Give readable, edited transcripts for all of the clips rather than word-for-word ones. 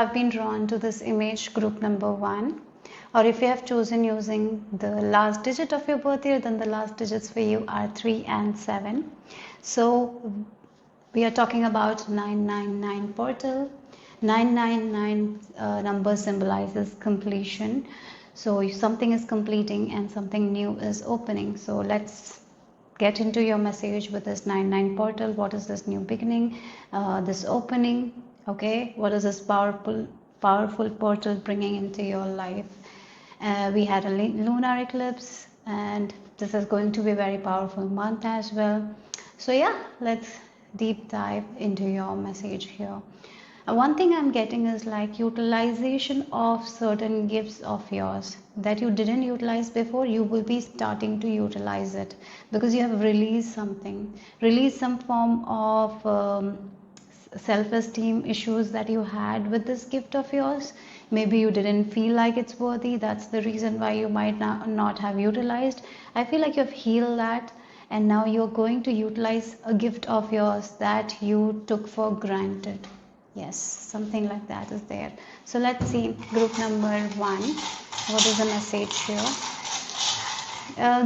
have been drawn to this image, group number 1, or if you have chosen using the last digit of your birth year, then the last digits for you are 3 and 7. So we are talking about 999 portal. 999 number symbolizes completion. So something is completing and something new is opening. So let's get into your message with this 99 portal. What is this new beginning, this opening? Okay, what is this powerful portal bringing into your life? We had a lunar eclipse, and this is going to be a very powerful month as well. So yeah, let's deep dive into your message here. One thing I'm getting is like utilization of certain gifts of yours that you didn't utilize before. You will be starting to utilize it because you have released something, released some form of self-esteem issues that you had with this gift of yours. Maybe you didn't feel like it's worthy. That's the reason why you might not have utilized. I feel like you've healed that, and now you're going to utilize a gift of yours that you took for granted. Yes, something like that is there. So let's see group number 1. What is the message here?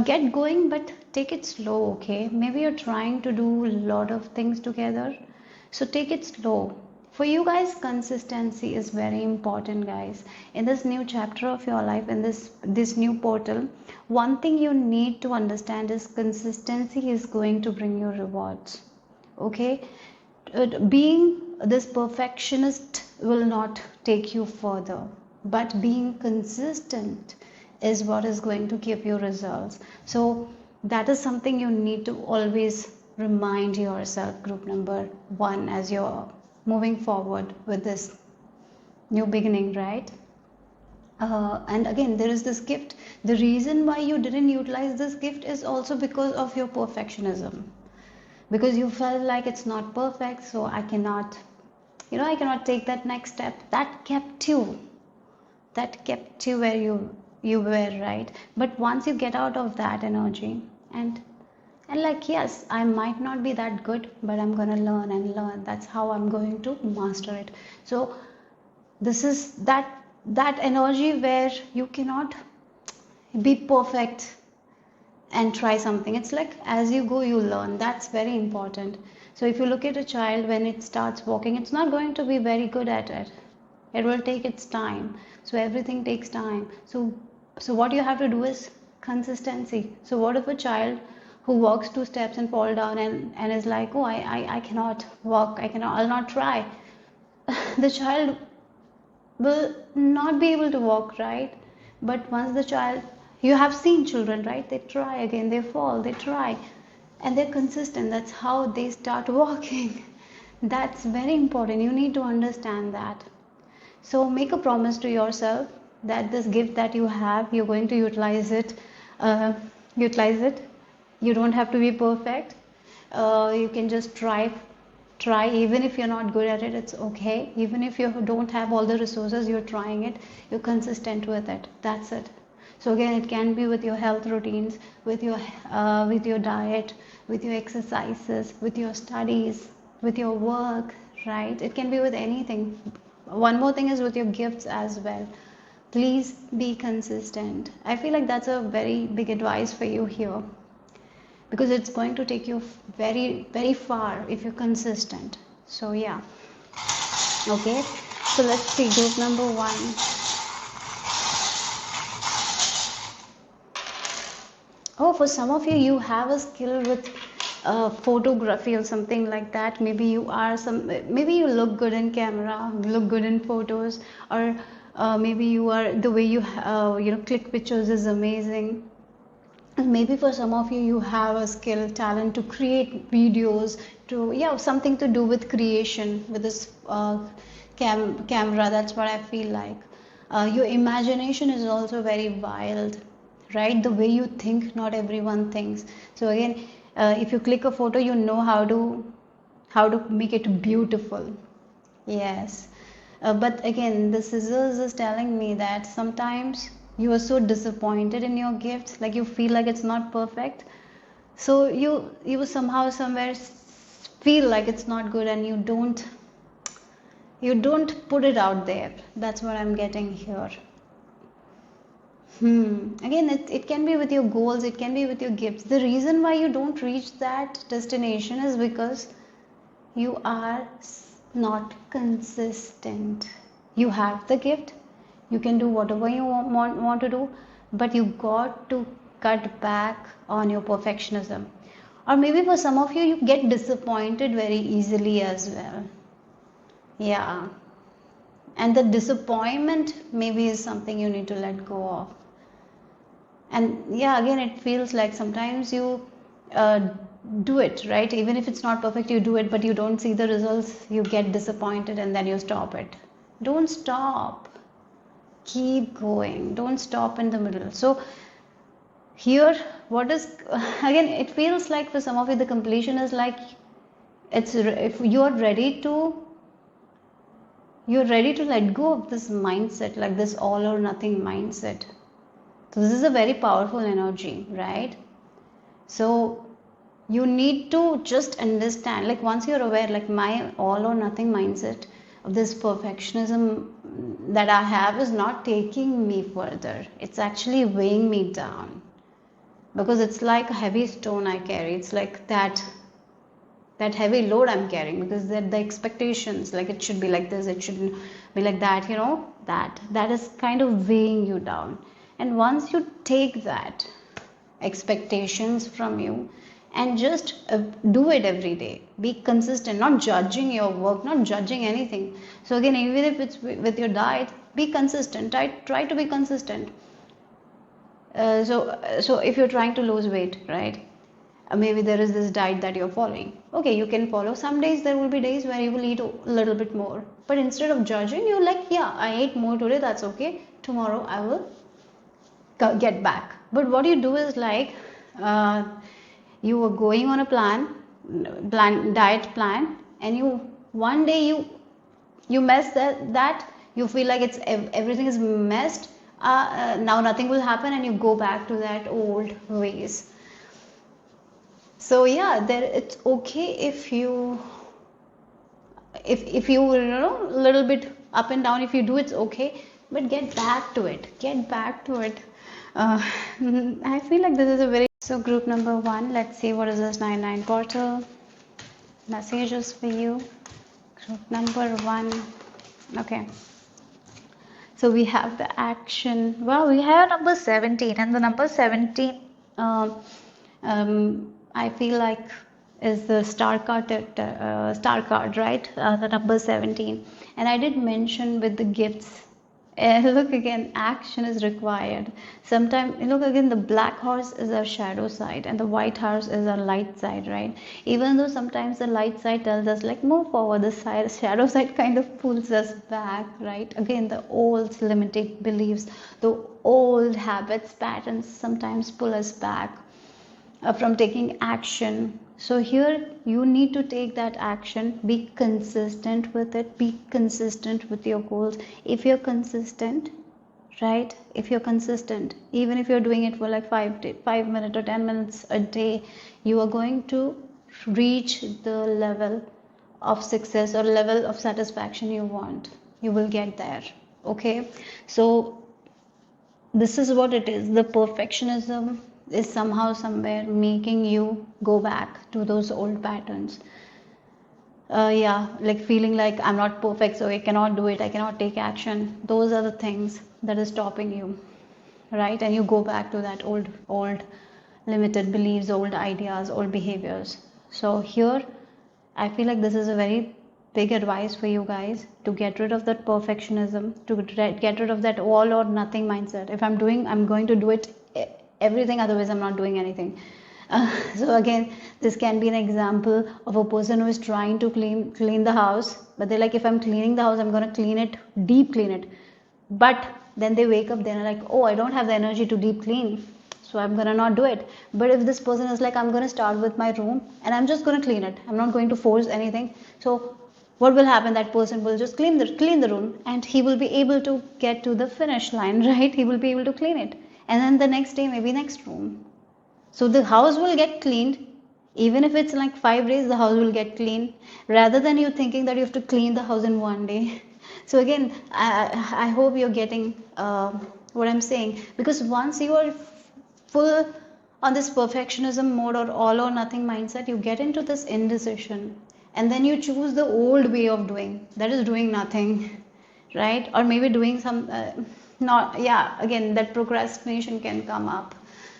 Get going, but take it slow, okay? Maybe you're trying to do a lot of things together, so take it slow. For you guys, consistency is very important, guys. In this new chapter of your life, in this new portal, one thing you need to understand is consistency is going to bring you rewards, okay? Being this perfectionist will not take you further, but being consistent is what is going to give you results. So that is something you need to always remind yourself, group number 1, as you're moving forward with this new beginning, right? And again, there is this gift. The reason why you didn't utilize this gift is also because of your perfectionism, because you felt like it's not perfect, so I cannot take that next step. That kept you where you were, right? But once you get out of that energy and like, yes, I might not be that good, but I'm gonna learn and learn. That's how I'm going to master it. So this is that energy where you cannot be perfect and try something. It's like as you go, you learn. That's very important. So if you look at a child, when it starts walking, it's not going to be very good at it. It will take its time. So everything takes time. So what you have to do is consistency. So what if a child who walks 2 steps and fall down and is like, oh, I cannot walk, I'll not try. The child will not be able to walk, right? But once the child, you have seen children, right? They try again, they fall, they try, and they're consistent. That's how they start walking. That's very important. You need to understand that. So make a promise to yourself that this gift that you have, you're going to utilize it. You don't have to be perfect. You can just try. Even if you're not good at it, it's okay. Even if you don't have all the resources, you're trying it, you're consistent with it. That's it. So again, it can be with your health routines, with your diet, with your exercises, with your studies, with your work, right? It can be with anything. One more thing is with your gifts as well. Please be consistent. I feel like that's a very big advice for you here, because it's going to take you very, very far if you're consistent. So yeah. Okay, so let's see group number 1. Oh, for some of you, you have a skill with photography or something like that. Maybe you look good in camera, look good in photos, or maybe you are, the way you click pictures is amazing. And maybe for some of you, you have a skill, talent to create videos, something to do with creation with this camera. That's what I feel like. Your imagination is also very wild, right? The way you think, not everyone thinks. So again, if you click a photo, you know how to make it beautiful. Yes. But again, the scissors is telling me that sometimes you are so disappointed in your gift, like you feel like it's not perfect. So you somehow somewhere feel like it's not good, and you don't You don't put it out there. That's what I'm getting here. Again, it can be with your goals, it can be with your gifts. The reason why you don't reach that destination is because you are not consistent. You have the gift, you can do whatever you want to do, but you got to cut back on your perfectionism. Or maybe for some of you, you get disappointed very easily as well. Yeah. And the disappointment maybe is something you need to let go of. And yeah, again, it feels like sometimes you do it, right? Even if it's not perfect, you do it, but you don't see the results, you get disappointed and then you stop it. Don't stop. Keep going. Don't stop in the middle. So here, what is, again, it feels like for some of you, the completion is like, it's, if you're ready to let go of this mindset, like this all or nothing mindset. So this is a very powerful energy, right? So you need to just understand, like once you're aware, like my all or nothing mindset of this perfectionism that I have is not taking me further. It's actually weighing me down, because it's like a heavy stone I carry. It's like that heavy load I'm carrying, because the expectations, like it should be like this, it shouldn't be like that, that is kind of weighing you down. And once you take that expectations from you and just do it every day, be consistent, not judging your work, not judging anything. So again, even if it's with your diet, be consistent. Try to be consistent. So if you're trying to lose weight, right? Maybe there is this diet that you're following. Okay, you can follow. Some days there will be days where you will eat a little bit more. But instead of judging, you're like, yeah, I ate more today, that's okay. Tomorrow I will get back. But what you do is like, you were going on a diet plan, and one day you mess that you feel like everything is messed. Now nothing will happen, and you go back to that old ways. So yeah, it's okay if you a little bit up and down. If you do, it's okay, but get back to it. I feel like this is a very, so group number 1, let's see what is this 99 portal messages for you. Group number 1. Okay, so we have the action. Well, we have number 17, and the number 17 I feel like is the star card, right? The number 17. And I did mention with the gifts, look again, action is required. Sometimes, look again, the black horse is our shadow side and the white horse is our light side, right? Even though sometimes the light side tells us like move forward, the shadow side kind of pulls us back, right? Again, the old limited beliefs, the old habits, patterns sometimes pull us back from taking action. So here you need to take that action, be consistent with it, be consistent with your goals. If you're consistent, right, even if you're doing it for like 5 minutes or 10 minutes a day, you are going to reach the level of success or level of satisfaction you want. You will get there. Okay, so this is what it is. The perfectionism is somehow somewhere making you go back to those old patterns. Like feeling like I'm not perfect, so I cannot do it, I cannot take action. Those are the things that is stopping you, right? And you go back to that old limited beliefs, old ideas, old behaviors. So here I feel like this is a very big advice for you guys to get rid of that perfectionism, to get rid of that all or nothing mindset. If I'm doing, I'm going to do it everything, otherwise I'm not doing anything. So again, this can be an example of a person who is trying to clean the house, but they're like, if I'm cleaning the house, I'm going to deep clean it. But then they wake up, they're like, oh, I don't have the energy to deep clean, so I'm going to not do it. But if this person is like, I'm going to start with my room and I'm just going to clean it, I'm not going to force anything. So what will happen? That person will just clean the room, and he will be able to get to the finish line, right? He will be able to clean it. And then the next day, maybe next room. So the house will get cleaned Even if it's like 5 days, the house will get clean, rather than you thinking that you have to clean the house in one day. So again, I hope you're getting what I'm saying, because once you are full on this perfectionism mode or all or nothing mindset, you get into this indecision, and then you choose the old way of doing, that is doing nothing, right? Or maybe doing some not, yeah, again that procrastination can come up.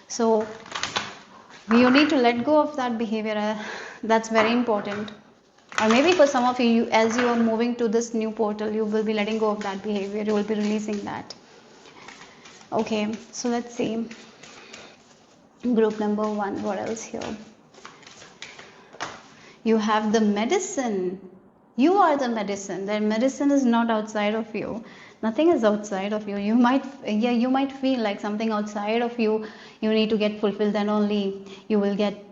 So you need to let go of that behavior. That's very important. Or maybe for some of you, as you are moving to this new portal, you will be letting go of that behavior, you will be releasing that. Okay, so let's see group number 1, what else here? You have the medicine. You are the medicine. That medicine is not outside of you. Nothing is outside of you. You might feel like something outside of you, you need to get fulfilled, then only you will get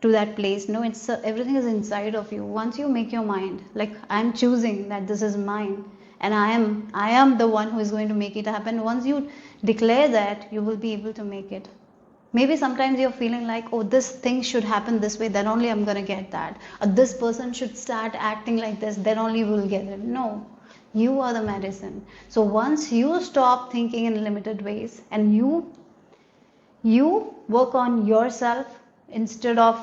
to that place. No, it's everything is inside of you. Once you make your mind, like I'm choosing that this is mine, and I am the one who is going to make it happen. Once you declare that, you will be able to make it. Maybe sometimes you're feeling like, oh, this thing should happen this way, then only I'm going to get that. Or this person should start acting like this, then only we'll get it. No, you are the medicine. So once you stop thinking in limited ways, and you work on yourself, instead of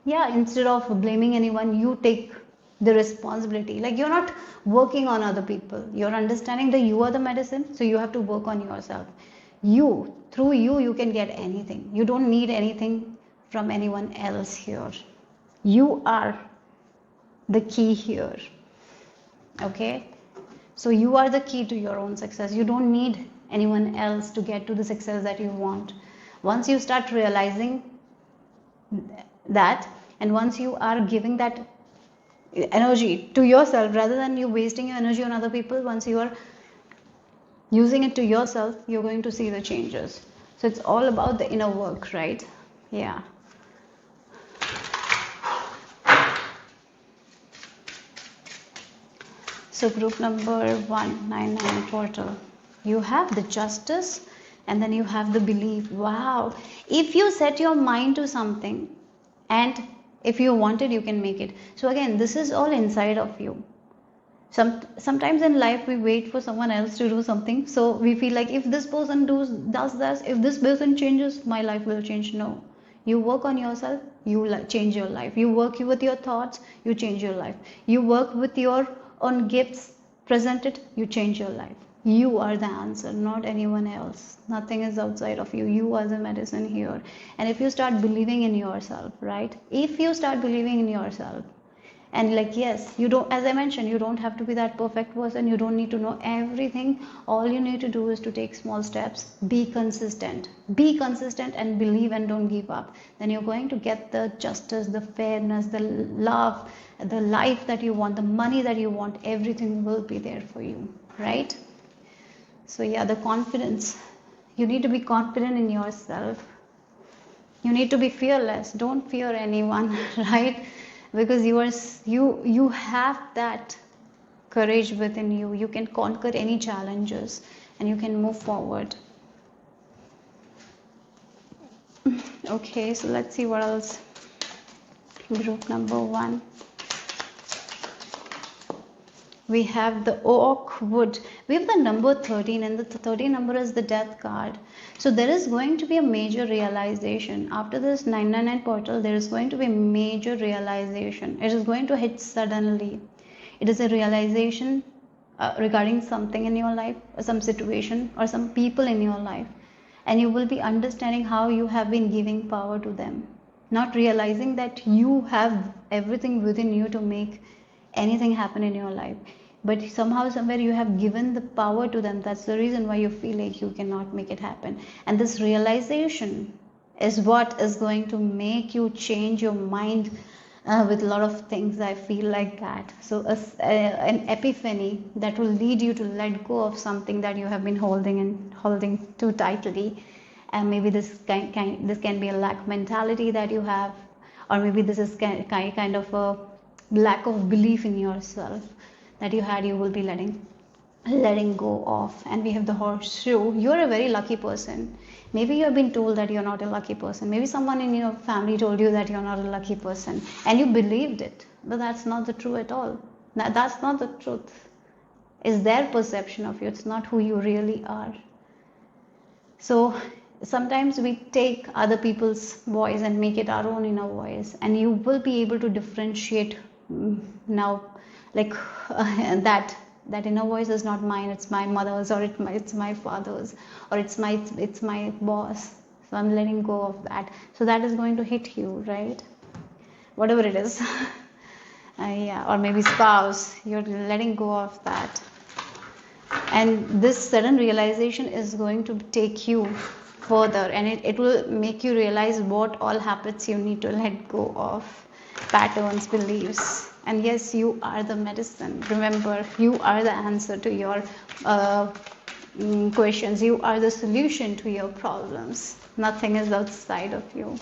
blaming anyone, you take the responsibility. Like you're not working on other people, you're understanding that you are the medicine, so you have to work on yourself. Through you can get anything. You don't need anything from anyone else here. You are the key here. Okay, so you are the key to your own success. You don't need anyone else to get to the success that you want. Once you start realizing that, and once you are giving that energy to yourself, rather than you wasting your energy on other people, once you are using it to yourself, you're going to see the changes. So it's all about the inner work, right? Yeah. So group number 199 portal, you have the justice, and then you have the belief. Wow, if you set your mind to something, and if you want it, you can make it. So again, this is all inside of you. Sometimes in life we wait for someone else to do something, so we feel like if this person does this, if this person changes, my life will change. No, you work on yourself, you change your life. You work with your thoughts, you change your life. You work with your own gifts presented, you change your life. You are the answer, not anyone else. Nothing is outside of you. You are the medicine here. And if you start believing in yourself, right? If you start believing in yourself, and like, yes, you don't, as I mentioned, you don't have to be that perfect person, you don't need to know everything. All you need to do is to take small steps, be consistent and believe, and don't give up. Then you're going to get the justice, the fairness, the love, the life that you want, the money that you want. Everything will be there for you, right? So yeah, the confidence, you need to be confident in yourself. You need to be fearless. Don't fear anyone, right? Because you have that courage within you. You can conquer any challenges, and you can move forward. Okay, so let's see what else. Group number 1, we have the oak wood. We have the number 13, and the 13 number is the death card. So there is going to be a major realization after this 999 portal. There is going to be a major realization. It is going to hit suddenly. It is a realization regarding something in your life, or some situation, or some people in your life, and you will be understanding how you have been giving power to them, not realizing that you have everything within you to make anything happen in your life, but somehow somewhere you have given the power to them. That's the reason why you feel like you cannot make it happen. And this realization is what is going to make you change your mind with a lot of things. I feel like that. So an epiphany that will lead you to let go of something that you have been holding too tightly. And maybe this can be a lack mentality that you have, or maybe this is kind of a lack of belief in yourself that you had. You will be letting letting go of. And we have the horseshoe. You're a very lucky person. Maybe you have been told that you're not a lucky person. Maybe someone in your family told you that you're not a lucky person and you believed it. But that's not the truth at all. That's not the truth. It's their perception of you. It's not who you really are. So sometimes we take other people's voice and make it our own inner voice, and you will be able to differentiate now, like that inner voice is not mine, it's my mother's, or it's my father's, or it's my boss. So I'm letting go of that. So that is going to hit you, right? Whatever it is. Yeah, or maybe spouse, you're letting go of that. And this sudden realization is going to take you further, and it will make you realize what all habits you need to let go of, patterns, beliefs. And yes, you are the medicine. Remember, you are the answer to your questions. You are the solution to your problems. Nothing is outside of you.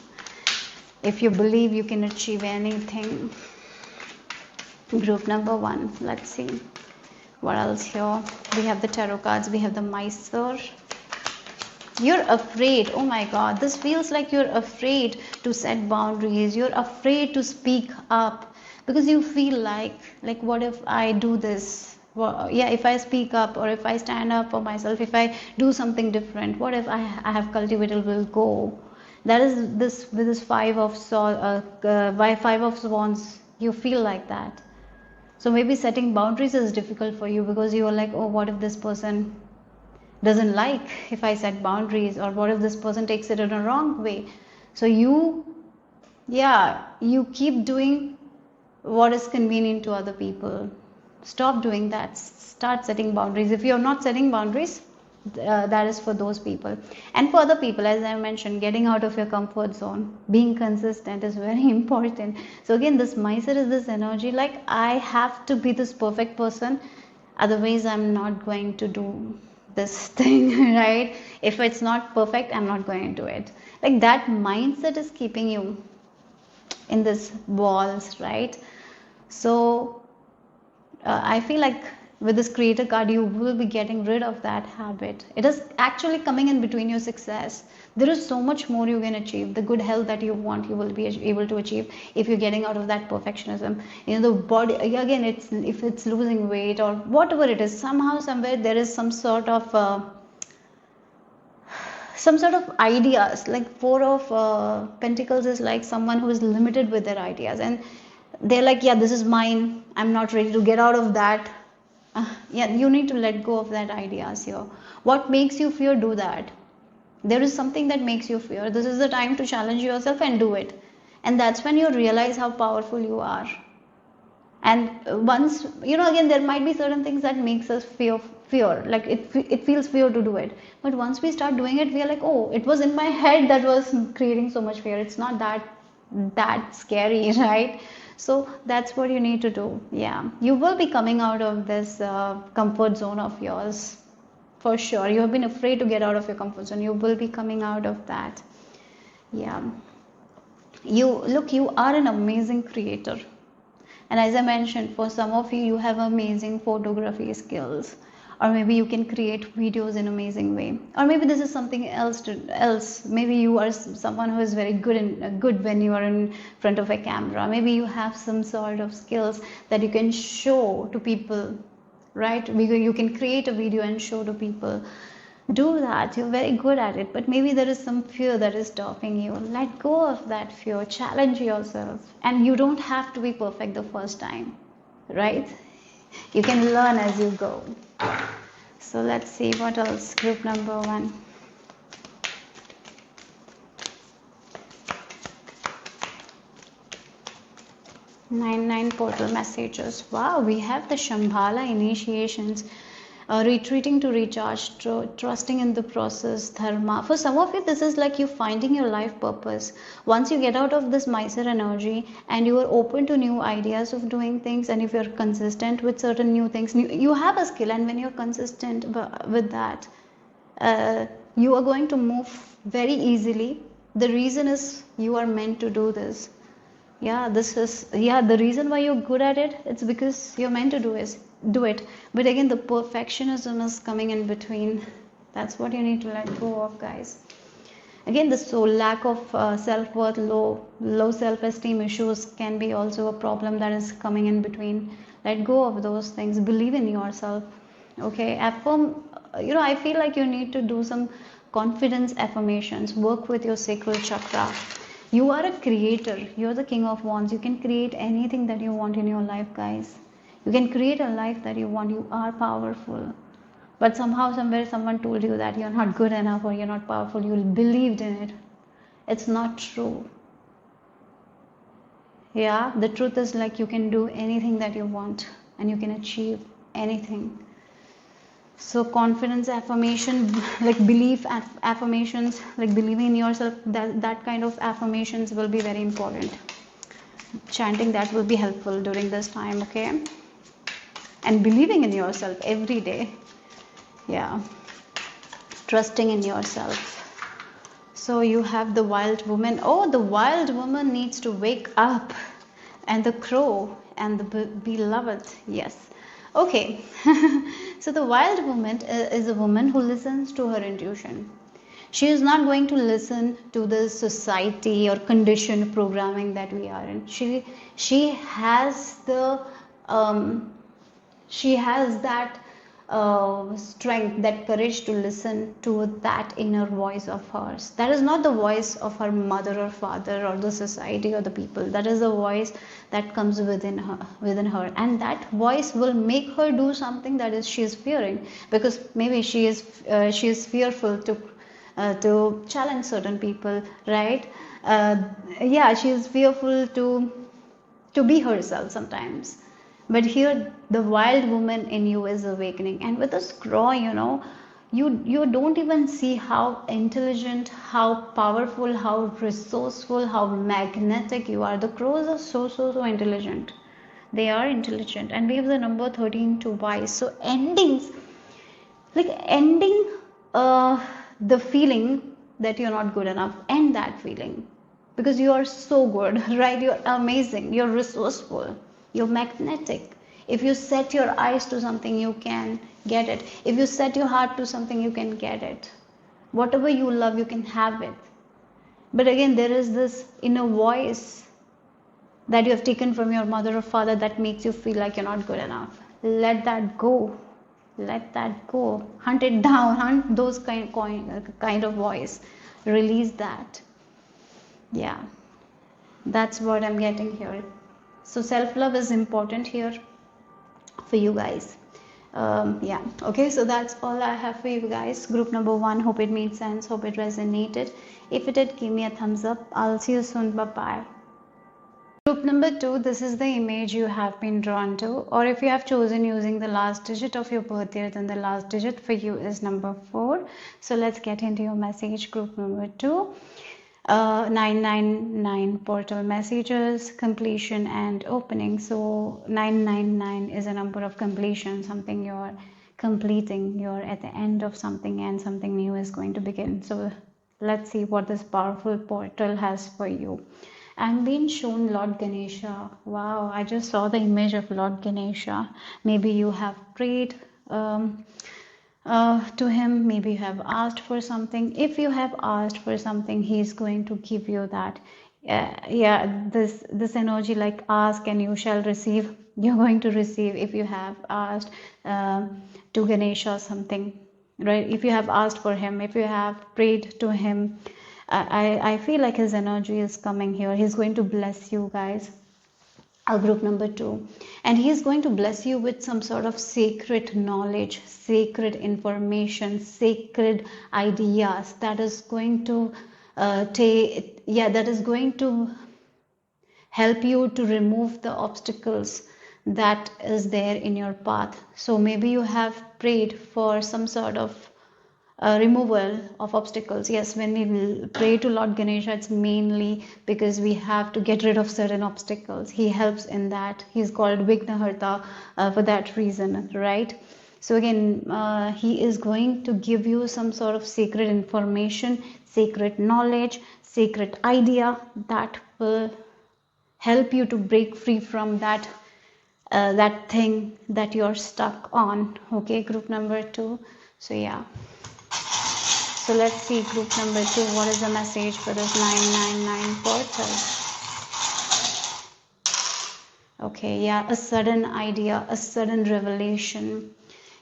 If you believe, you can achieve anything. Group number 1. Let's see what else here. We have the tarot cards. We have the Mysore. You're afraid. Oh my God, this feels like you're afraid to set boundaries. You're afraid to speak up because you feel like what if I do this? Well, yeah, if I speak up, or if I stand up for myself, if I do something different, what if I have cultivated will go? That is this with this five of wands. You feel like that. So maybe setting boundaries is difficult for you because you are like, oh, what if this person doesn't like if I set boundaries, or what if this person takes it in a wrong way? So you keep doing what is convenient to other people. Stop doing that. Start setting boundaries. If you're not setting boundaries, that is for those people. And for other people, as I mentioned, getting out of your comfort zone, being consistent is very important. So again, this Mysore is this energy like I have to be this perfect person, otherwise I'm not going to do this thing, right? If it's not perfect, I'm not going to do it. Like that mindset is keeping you in this walls, right? So I feel like with this creator card, you will be getting rid of that habit. It is actually coming in between your success. There is so much more you can achieve. The good health that you want, you will be able to achieve if you're getting out of that perfectionism. The body, again, if it's losing weight or whatever it is, somehow, somewhere, there is some sort of ideas. Like Four of Pentacles is like someone who is limited with their ideas, and they're like, yeah, this is mine. I'm not ready to get out of that. Yeah, you need to let go of that ideas here. What makes you fear? Do that. There is something that makes you fear. This is the time to challenge yourself and do it. And that's when you realize how powerful you are. And once, again, there might be certain things that makes us fear. Like it feels fear to do it. But once we start doing it, we are like, oh, it was in my head that was creating so much fear. It's not that scary, right? So that's what you need to do. Yeah, you will be coming out of this comfort zone of yours for sure. You have been afraid to get out of your comfort zone. You will be coming out of that. Yeah, you are an amazing creator, and as I mentioned, for some of you, you have amazing photography skills, or maybe you can create videos in an amazing way, or maybe this is something else. Maybe you are someone who is very good when you are in front of a camera. Maybe you have some sort of skills that you can show to people, right? You can create a video and show to people. Do that. You're very good at it, but maybe there is some fear that is stopping you. Let go of that fear. Challenge yourself, and you don't have to be perfect the first time, right? You can learn as you go. So let's see what else. Group number 1. Nine portal messages. Wow, we have the Shambhala initiations. Retreating to recharge, trusting in the process, dharma. For some of you, this is like you finding your life purpose. Once you get out of this Mysore energy and you are open to new ideas of doing things, and if you're consistent with certain new things, you have a skill, and when you're consistent with that, you are going to move very easily. The reason is you are meant to do this. The reason why you're good at it, it's because you're meant to do it. do it. But again, the perfectionism is coming in between. That's what you need to let go of, guys. Again, the so lack of self-worth, low self-esteem issues can be also a problem that is coming in between. Let go of those things. Believe in yourself. Okay, affirm. I feel like you need to do some confidence affirmations. Work with your sacral chakra. You are a creator. You're the king of wands. You can create anything that you want in your life, guys. You can create a life that you want. You are powerful. But somehow, somewhere, someone told you that you're not good enough or you're not powerful. You believed in it. It's not true. Yeah, the truth is like you can do anything that you want and you can achieve anything. So confidence affirmation, like belief affirmations, like believing in yourself, that kind of affirmations will be very important. Chanting that will be helpful during this time, okay? And believing in yourself every day. Yeah, trusting in yourself. So you have the wild woman. Oh, the wild woman needs to wake up. And the crow and the beloved. Yes. Okay. So the wild woman is a woman who listens to her intuition. She is not going to listen to the society or conditioned programming that we are in. She has the she has that strength, that courage to listen to that inner voice of hers. That is not the voice of her mother or father or the society or the people. That is the voice that comes within her, and that voice will make her do something that is she is fearing, because maybe she is fearful to challenge certain people, right? Yeah, she is fearful to be herself sometimes. But here the wild woman in you is awakening. And with this crow, you don't even see how intelligent, how powerful, how resourceful, how magnetic you are. The crows are so intelligent. They are intelligent. And we have the number 13 to wise. So ending the feeling that you're not good enough. End that feeling. Because you are so good, right? You're amazing. You're resourceful. You're magnetic. If you set your eyes to something, you can get it. If you set your heart to something, you can get it. Whatever you love, you can have it. But again, there is this inner voice that you have taken from your mother or father that makes you feel like you're not good enough. Let that go. Let that go. Hunt it down. Hunt those kind of voice. Release that. Yeah. That's what I'm getting here. So self-love is important here for you guys. Yeah, okay, so that's all I have for you guys. Group number 1, hope it made sense, hope it resonated. If it did, give me a thumbs up. I'll see you soon. Bye bye. Group number 2, this is the image you have been drawn to, or if you have chosen using the last digit of your birth year, then the last digit for you is number 4. So let's get into your message. Group number 2, 999 portal messages, completion and opening. So 999 is a number of completion, something you're completing, you're at the end of something and something new is going to begin. So let's see what this powerful portal has for you. I'm being shown Lord Ganesha. Wow, I just saw the image of Lord Ganesha. Maybe you have prayed to him, maybe you have asked for something. If you have asked for something, he's going to give you that. Yeah, this energy, like ask and you shall receive. You're going to receive if you have asked to Ganesha something, right? If you have asked for him, if you have prayed to him, I feel like his energy is coming here. He's going to bless you guys. Group number 2, and he is going to bless you with some sort of sacred knowledge, sacred information, sacred ideas that is going to that is going to help you to remove the obstacles that is there in your path. So maybe you have prayed for some sort of removal of obstacles. Yes, when we pray to Lord Ganesha, it's mainly because we have to get rid of certain obstacles. He helps in that. He's called Vignaharta for that reason, right? So again, he is going to give you some sort of sacred information, sacred knowledge, sacred idea that will help you to break free from that that thing that you're stuck on. Okay, group number 2. So yeah, so let's see group number 2, what is the message for this 999 portal. Okay, yeah, a sudden idea, a sudden revelation.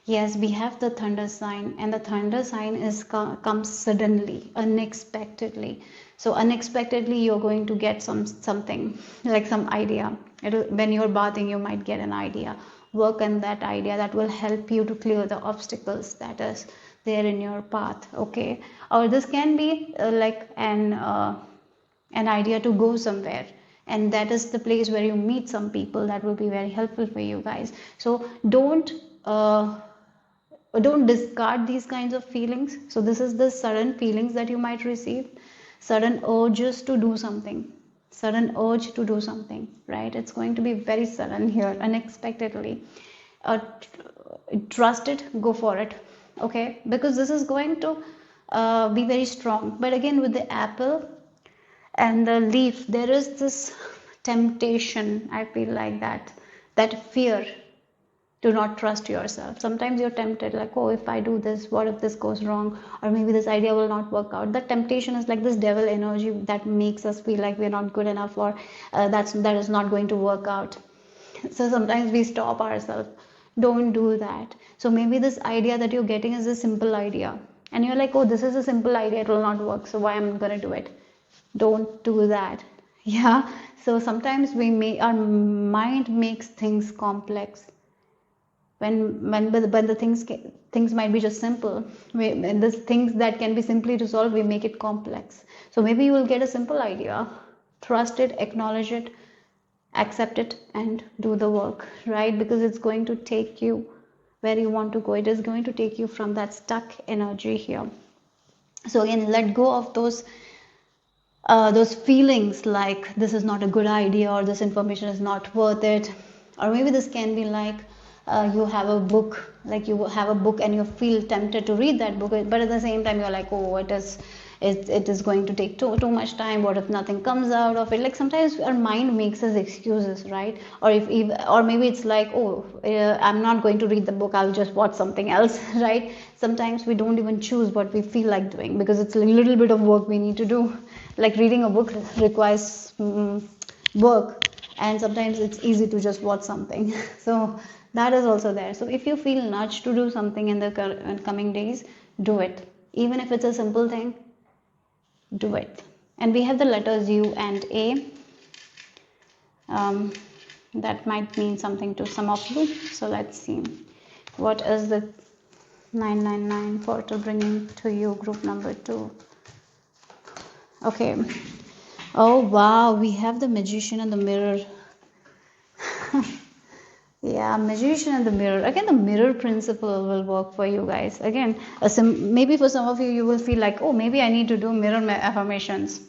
Yes, we have the thunder sign, and the thunder sign is comes suddenly, unexpectedly. So unexpectedly, you're going to get something like some idea. When you're bathing, you might get an idea. Work on that idea. That will help you to clear the obstacles that is there in your path. Okay, or this can be like an idea to go somewhere, and that is the place where you meet some people that will be very helpful for you guys. So uh, don't discard these kinds of feelings. So this is the sudden feelings that you might receive, sudden urges to do something, sudden urge to do something, right? It's going to be very sudden here, unexpectedly. uh, Trust it, go for it. Okay, because this is going to be very strong. But again, with the apple and the leaf, there is this temptation, I feel like that fear to not trust yourself. Sometimes you're tempted, like, oh, if I do this, what if this goes wrong, or maybe this idea will not work out. That temptation is like this devil energy that makes us feel like we're not good enough, or that is not going to work out. So sometimes we stop ourselves. Don't do that. So maybe this idea that you're getting is a simple idea, and you're like, oh, this is a simple idea, it will not work, so why am I going to do it? Don't do that. Yeah. So sometimes our mind makes things complex when the things might be just simple. When the things that can be simply resolved, we make it complex. So maybe you will get a simple idea, trust it, acknowledge it, accept it, and do the work, right? Because it's going to take you where you want to go. It is going to take you from that stuck energy here. So again, let go of those feelings like this is not a good idea, or this information is not worth it. Or maybe this can be like you have a book, like you have a book and you feel tempted to read that book, but at the same time you're like, oh, it is going to take too much time. What if nothing comes out of it? Like sometimes our mind makes us excuses, right? Or maybe it's like, oh, I'm not going to read the book, I'll just watch something else. Right? Sometimes we don't even choose what we feel like doing because it's a little bit of work we need to do. Like reading a book requires work, and sometimes it's easy to just watch something. So that is also there. So if you feel nudged to do something in the coming days, do it. Even if it's a simple thing, do it. And we have the letters U and A. That might mean something to some of you. So let's see. What is the 999 portal bringing to you, group number 2? Okay. Oh wow, we have the magician and the mirror. Yeah, magician and the mirror. Again, the mirror principle will work for you guys. Again, maybe for some of you, you will feel like, oh, maybe I need to do mirror affirmations,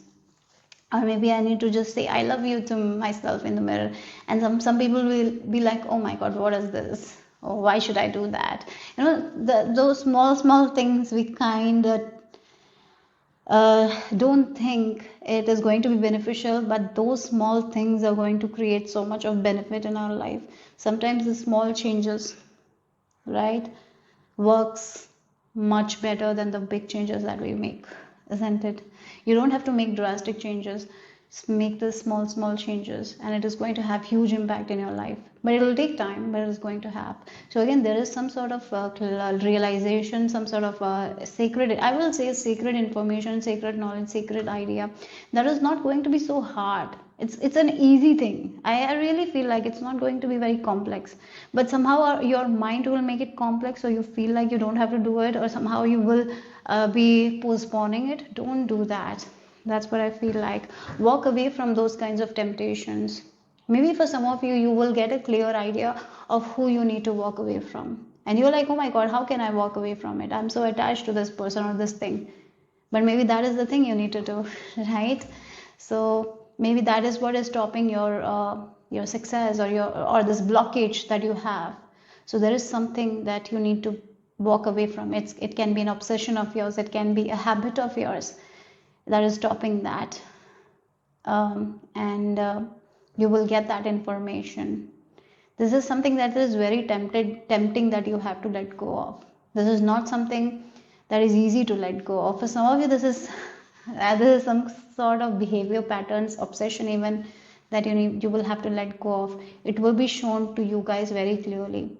or maybe I need to just say I love you to myself in the mirror. And some people will be like, oh my God, what is this? Oh, why should I do that? You know, those small things we kind of don't think it is going to be beneficial, but those small things are going to create so much of benefit in our life. Sometimes the small changes, right, works much better than the big changes that we make, isn't it? You don't have to make drastic changes. Just make the small changes, and it is going to have huge impact in your life. But it will take time, but it is going to have. So again, there is some sort of realization, some sort of sacred, I will say, sacred information, sacred knowledge, sacred idea that is not going to be so hard. It's an easy thing. I really feel like it's not going to be very complex, but somehow your mind will make it complex, so you feel like you don't have to do it, or somehow you will be postponing it. Don't do that. That's what I feel like. Walk away from those kinds of temptations. Maybe for some of you, you will get a clear idea of who you need to walk away from. And you're like, oh my God, how can I walk away from it? I'm so attached to this person or this thing. But maybe that is the thing you need to do, right? So maybe that is what is stopping your success, or this blockage that you have. So there is something that you need to walk away from. It can be an obsession of yours. It can be a habit of yours that is stopping that. And you will get that information This is something that is very tempting that you have to let go of. This is not something that is easy to let go of. For some of you, this is some sort of behavior patterns, obsession even, that you will have to let go of. It will be shown to you guys very clearly.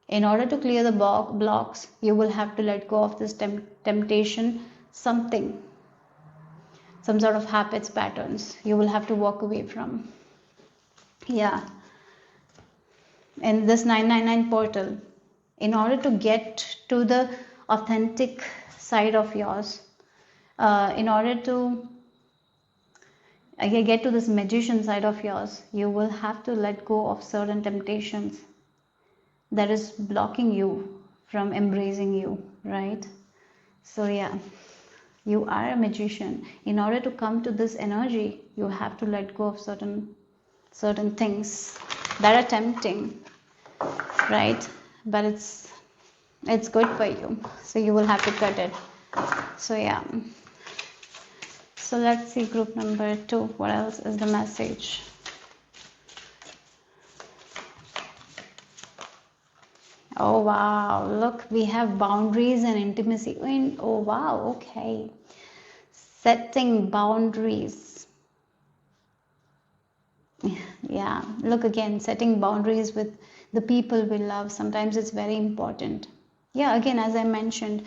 In order to clear the blocks, you will have to let go of this temptation, some sort of habits, patterns you will have to walk away from. Yeah. In this 999 portal, in order to get to the authentic side of yours, in order to get to this magician side of yours, you will have to let go of certain temptations that is blocking you from embracing you, right? So yeah, you are a magician. In order to come to this energy, you have to let go of certain things that are tempting, right? But it's good for you, so you will have to cut it. So yeah, so let's see group number 2. What else is the message? Oh wow, look, we have boundaries and intimacy. Oh wow, okay. Setting boundaries. Yeah, look again, setting boundaries with the people we love. Sometimes it's very important. Yeah, again, as I mentioned,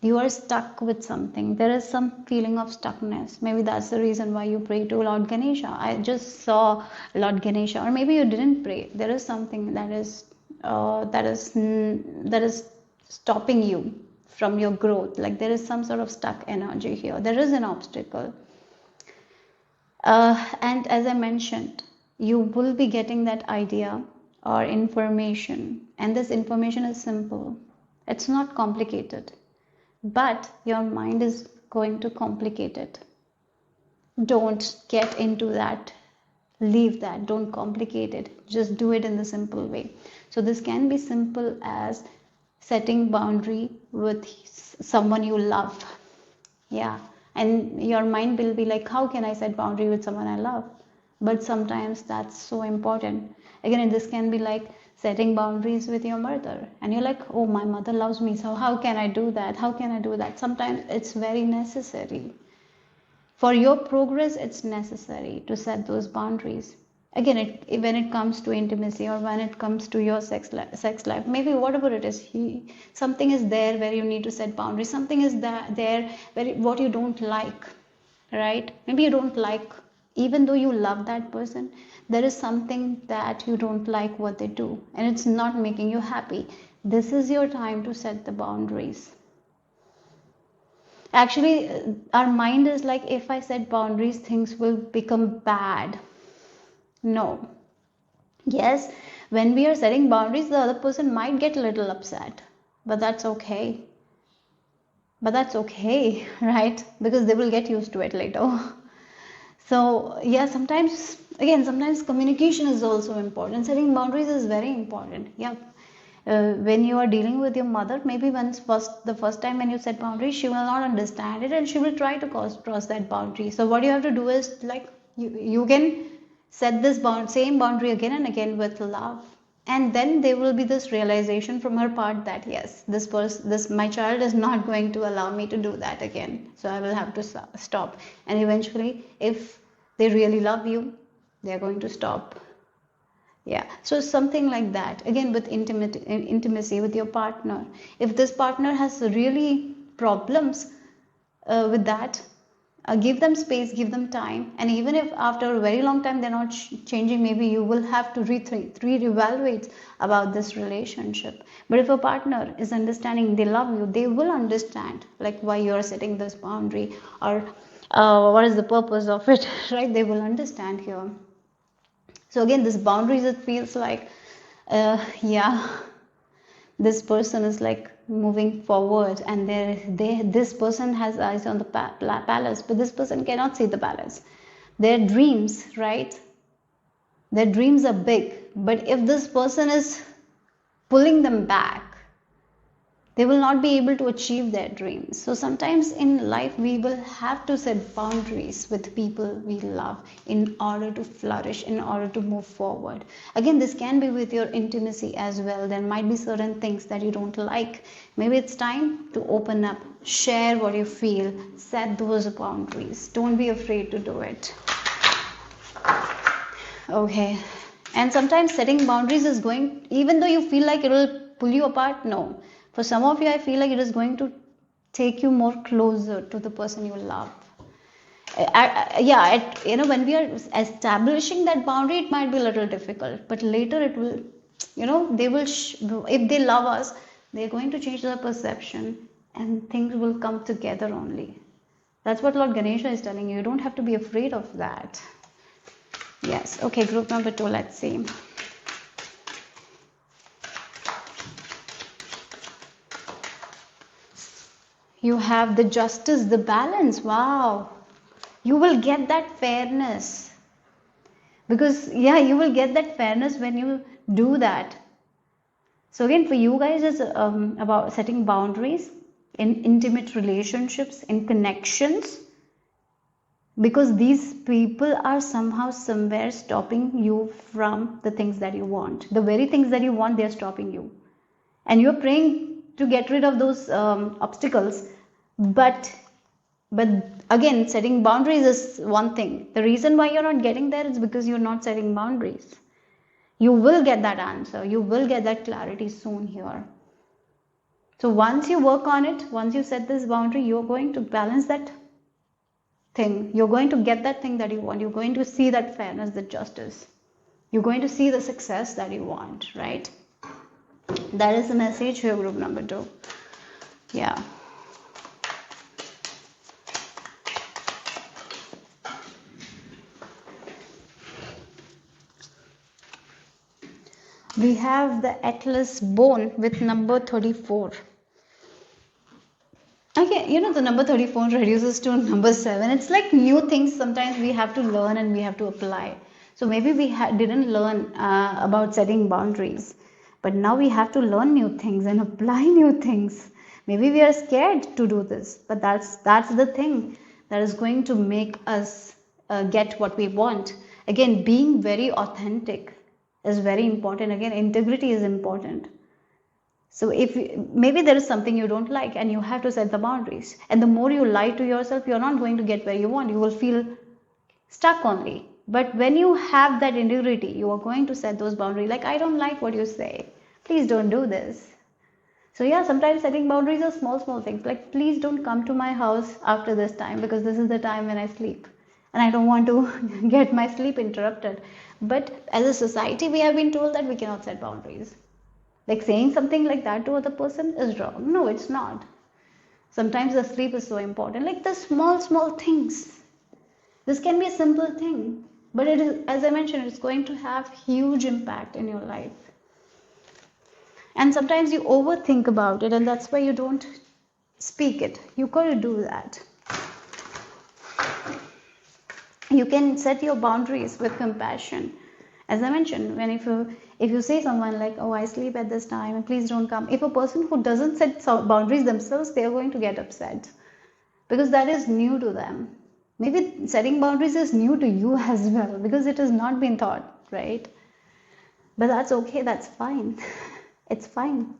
you are stuck with something. There is some feeling of stuckness. Maybe that's the reason why you pray to Lord Ganesha. I just saw Lord Ganesha, or maybe you didn't pray. There is something that is stopping you from your growth. Like there is some sort of stuck energy here. There is an obstacle. And as I mentioned, you will be getting that idea or information, and this information is simple. It's not complicated, but your mind is going to complicate it. Don't get into that. Leave that. Don't complicate it. Just do it in the simple way. So this can be simple as setting boundary with someone you love. Yeah. And your mind will be like, how can I set boundary with someone I love? But sometimes that's so important. Again, this can be like setting boundaries with your mother. And you're like, oh, my mother loves me. So how can I do that? How can I do that? Sometimes it's very necessary. For your progress, it's necessary to set those boundaries. Again, when it comes to intimacy, or when it comes to your sex life, maybe whatever it is, something is there where you need to set boundaries. Something is there where what you don't like, right? Maybe you don't like, even though you love that person, there is something that you don't like what they do, and it's not making you happy. This is your time to set the boundaries. Actually, our mind is like, if I set boundaries, things will become bad. No. Yes, when we are setting boundaries, the other person might get a little upset, but that's okay. Right? Because they will get used to it later. So yeah, sometimes communication is also important. Setting boundaries is very important. Yeah. When you are dealing with your mother, maybe the first time when you set boundaries, she will not understand it, and she will try to cross that boundary. So what you have to do is, like, you can set this same boundary again and again with love, and then there will be this realization from her part that yes, my child is not going to allow me to do that again, so I will have to stop. And eventually, if they really love you, they are going to stop. Yeah, so something like that. Again, with intimacy with your partner, if this partner has really problems with that, give them space, give them time. And even if after a very long time they're not changing, maybe you will have to reevaluate about this relationship. But if a partner is understanding, they love you, they will understand like why you're setting this boundary, or what is the purpose of it. Right? They will understand here. So again, this boundaries, it feels like, this person is like moving forward, and this person has eyes on the palace, but this person cannot see the palace. Their dreams, right? Their dreams are big, but if this person is pulling them back, They will not be able to achieve their dreams. So sometimes in life we will have to set boundaries with people we love in order to flourish, in order to move forward. Again, this can be with your intimacy as well. There might be certain things that you don't like. Maybe it's time to open up, share what you feel, set those boundaries. Don't be afraid to do it. Okay. And sometimes setting boundaries is going, even though you feel like it will pull you apart, no. For some of you, I feel like it is going to take you more closer to the person you love. When we are establishing that boundary, it might be a little difficult, but later it will, they will, if they love us, they're going to change their perception and things will come together only. That's what Lord Ganesha is telling you. You don't have to be afraid of that. Yes. Okay, group number 2, let's see. You have the justice, the balance. Wow. You will get that fairness. Because, you will get that fairness when you do that. So again, for you guys, it's about setting boundaries in intimate relationships, in connections. Because these people are somehow, somewhere stopping you from the things that you want. The very things that you want, they are stopping you. And you're praying to get rid of those obstacles. But again, setting boundaries is one thing. The reason why you're not getting there is because you're not setting boundaries. You will get that answer. You will get that clarity soon here. So once you work on it, once you set this boundary, you're going to balance that thing. You're going to get that thing that you want. You're going to see that fairness, the justice. You're going to see the success that you want, right? That is the message here, group number 2. Yeah. We have the Atlas bone with number 34. Okay, the number 34 reduces to number 7. It's like new things sometimes we have to learn and we have to apply. So maybe we didn't learn about setting boundaries. But now we have to learn new things and apply new things. Maybe we are scared to do this, but that's the thing that is going to make us get what we want. Again, being very authentic is very important. Again, integrity is important. So maybe there is something you don't like and you have to set the boundaries. And the more you lie to yourself, you're not going to get where you want. You will feel stuck only. But when you have that integrity, you are going to set those boundaries. Like, I don't like what you say. Please don't do this. So sometimes setting boundaries are small things. Like, please don't come to my house after this time because this is the time when I sleep. And I don't want to get my sleep interrupted. But as a society, we have been told that we cannot set boundaries. Like saying something like that to other person is wrong. No, it's not. Sometimes the sleep is so important. Like the small things. This can be a simple thing. But it is, as I mentioned, it's going to have huge impact in your life. And sometimes you overthink about it and that's why you don't speak it. You got to do that. You can set your boundaries with compassion. As I mentioned, when if you say someone like, oh, I sleep at this time and please don't come. If a person who doesn't set boundaries themselves, they are going to get upset. Because that is new to them. Maybe setting boundaries is new to you as well because it has not been taught, right? But that's okay, that's fine. It's fine.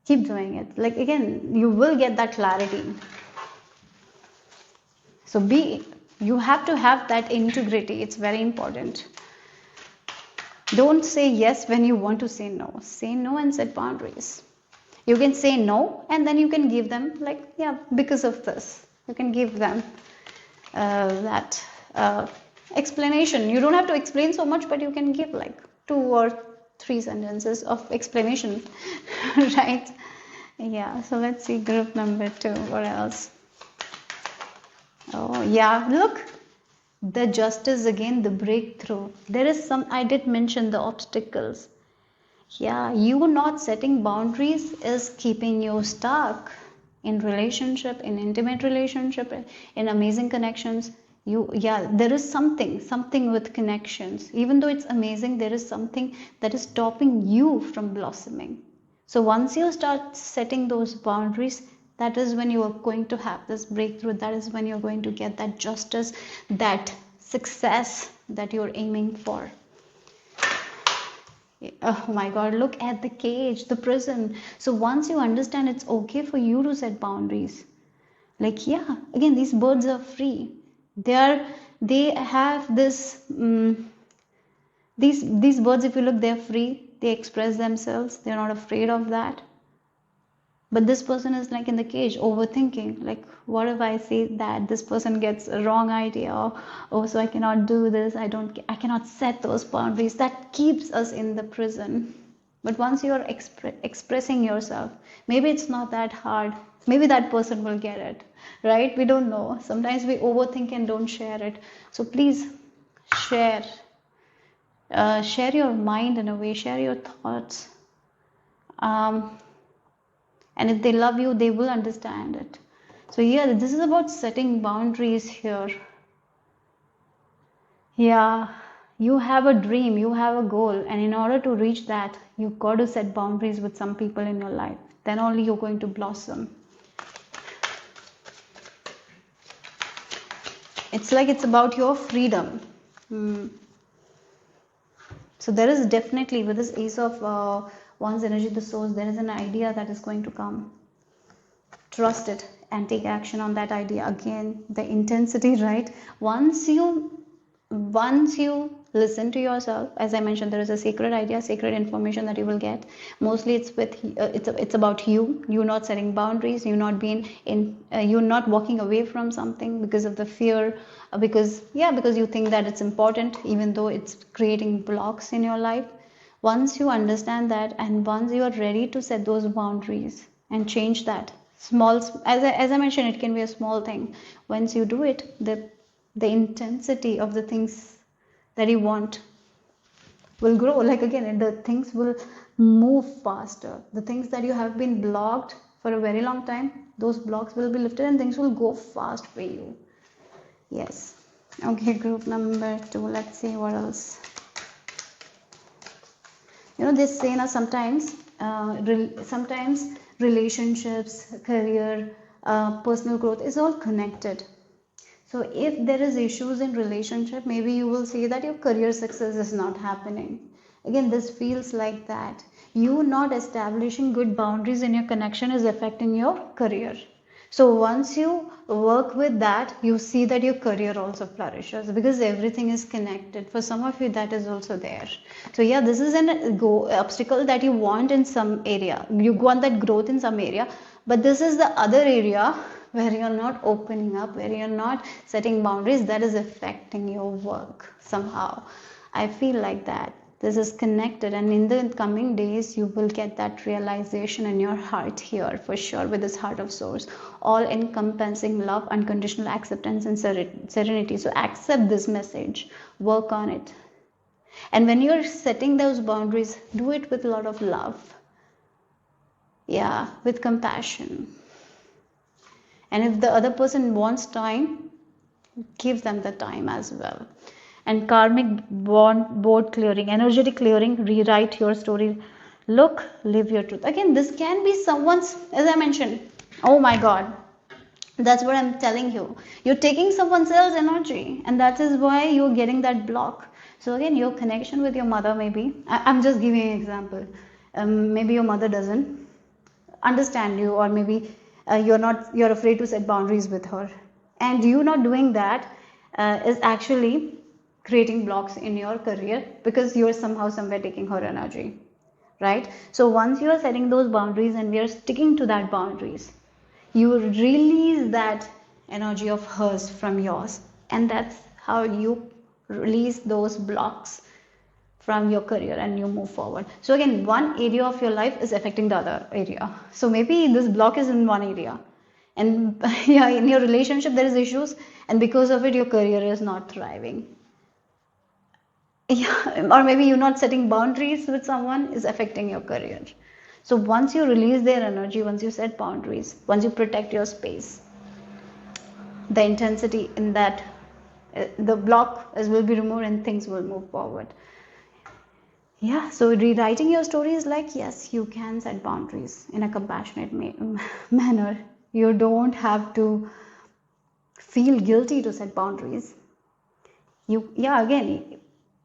Keep doing it. Like again, you will get that clarity. So you have to have that integrity. It's very important. Don't say yes when you want to say no. Say no and set boundaries. You can say no and then you can give them because of this. You can give them that explanation. You don't have to explain so much, but you can give like 2 or 3 sentences of explanation, right? Yeah, so let's see group number 2. What else? Oh, yeah, look. The justice again, the breakthrough. There is I did mention the obstacles. Yeah, you not setting boundaries is keeping you stuck in relationship, in intimate relationship, in amazing connections. There is something with connections. Even though it's amazing, there is something that is stopping you from blossoming. So once you start setting those boundaries, that is when you are going to have this breakthrough. That is when you're going to get that justice, that success that you're aiming for. Oh my God, look at the cage, the prison. So once you understand it's okay for you to set boundaries, like, yeah, again, these birds are free. They have this, these birds, if you look, they're free. They express themselves. They're not afraid of that. But this person is like in the cage, overthinking, like, what if I say that this person gets a wrong idea? Or, oh, so I cannot do this. I cannot set those boundaries. That keeps us in the prison. But once you're expressing yourself, maybe it's not that hard. Maybe that person will get it, right? We don't know. Sometimes we overthink and don't share it. So please share. Share your mind in a way, share your thoughts. And if they love you, they will understand it. So yeah, this is about setting boundaries here. Yeah, you have a dream, you have a goal, and in order to reach that, you've got to set boundaries with some people in your life. Then only you're going to blossom. It's like it's about your freedom. So there is definitely, with this Ace of Wands energy, the source, there is an idea that is going to come. Trust it and take action on that idea. Again, the intensity, right? Once you listen to yourself, as I mentioned, there is a sacred idea, sacred information that you will get. Mostly it's with it's about you not setting boundaries, you not being in you not walking away from something because of the fear, because you think that it's important, even though it's creating blocks in your life. Once you understand that, and once you are ready to set those boundaries and change that small, as I mentioned, it can be a small thing. Once you do it, the intensity of the things that you want will grow. Like, again, the things will move faster. The things that you have been blocked for a very long time, those blocks will be lifted and things will go fast for you. Yes. Okay, group number 2. Let's see what else. This say now sometimes relationships, career, personal growth is all connected. So if there is issues in relationship, maybe you will see that your career success is not happening. Again, this feels like that. You not establishing good boundaries in your connection is affecting your career. So once you work with that, you see that your career also flourishes, because everything is connected. For some of you, that is also there. So yeah, this is an obstacle that you want in some area. You want that growth in some area, but this is the other area where you're not opening up, where you're not setting boundaries, that is affecting your work somehow. I feel like that. This is connected, and in the coming days you will get that realization in your heart here for sure, with this heart of source, all encompassing love, unconditional acceptance and serenity. So accept this message, work on it, and when you're setting those boundaries, do it with a lot of love, with compassion. And if the other person wants time, give them the time as well. And karmic board clearing, energetic clearing, rewrite your story. Look, live your truth. Again, this can be someone's, as I mentioned, oh my God, that's what I'm telling you. You're taking someone else's energy, and that is why you're getting that block. So again, your connection with your mother, maybe, I'm just giving an example. Maybe your mother doesn't understand you, or maybe you're afraid to set boundaries with her, and you not doing that is actually creating blocks in your career, because you're somehow somewhere taking her energy, right? So once you are setting those boundaries and we are sticking to that boundaries, you release that energy of hers from yours, and that's how you release those blocks from your career and you move forward. So again, one area of your life is affecting the other area. So maybe this block is in one area, and in your relationship there is issues, and because of it your career is not thriving. Or maybe you're not setting boundaries with someone is affecting your career. So once you release their energy, once you set boundaries, once you protect your space, the intensity in that, the block will be removed and things will move forward. Yeah, so rewriting your story is like, yes, you can set boundaries in a compassionate manner. You don't have to feel guilty to set boundaries. Yeah, again,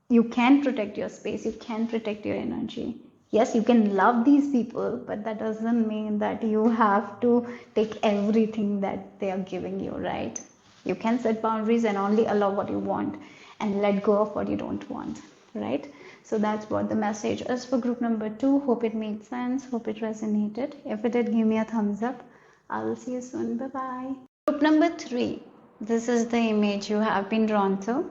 you can protect your space, you can protect your energy. Yes, you can love these people, but that doesn't mean that you have to take everything that they are giving you, right? You can set boundaries and only allow what you want and let go of what you don't want, right? So that's what the message is for group number 2. Hope it made sense, hope it resonated. If it did, give me a thumbs up. I will see you soon. Bye bye. Group number 3. This is the image you have been drawn to,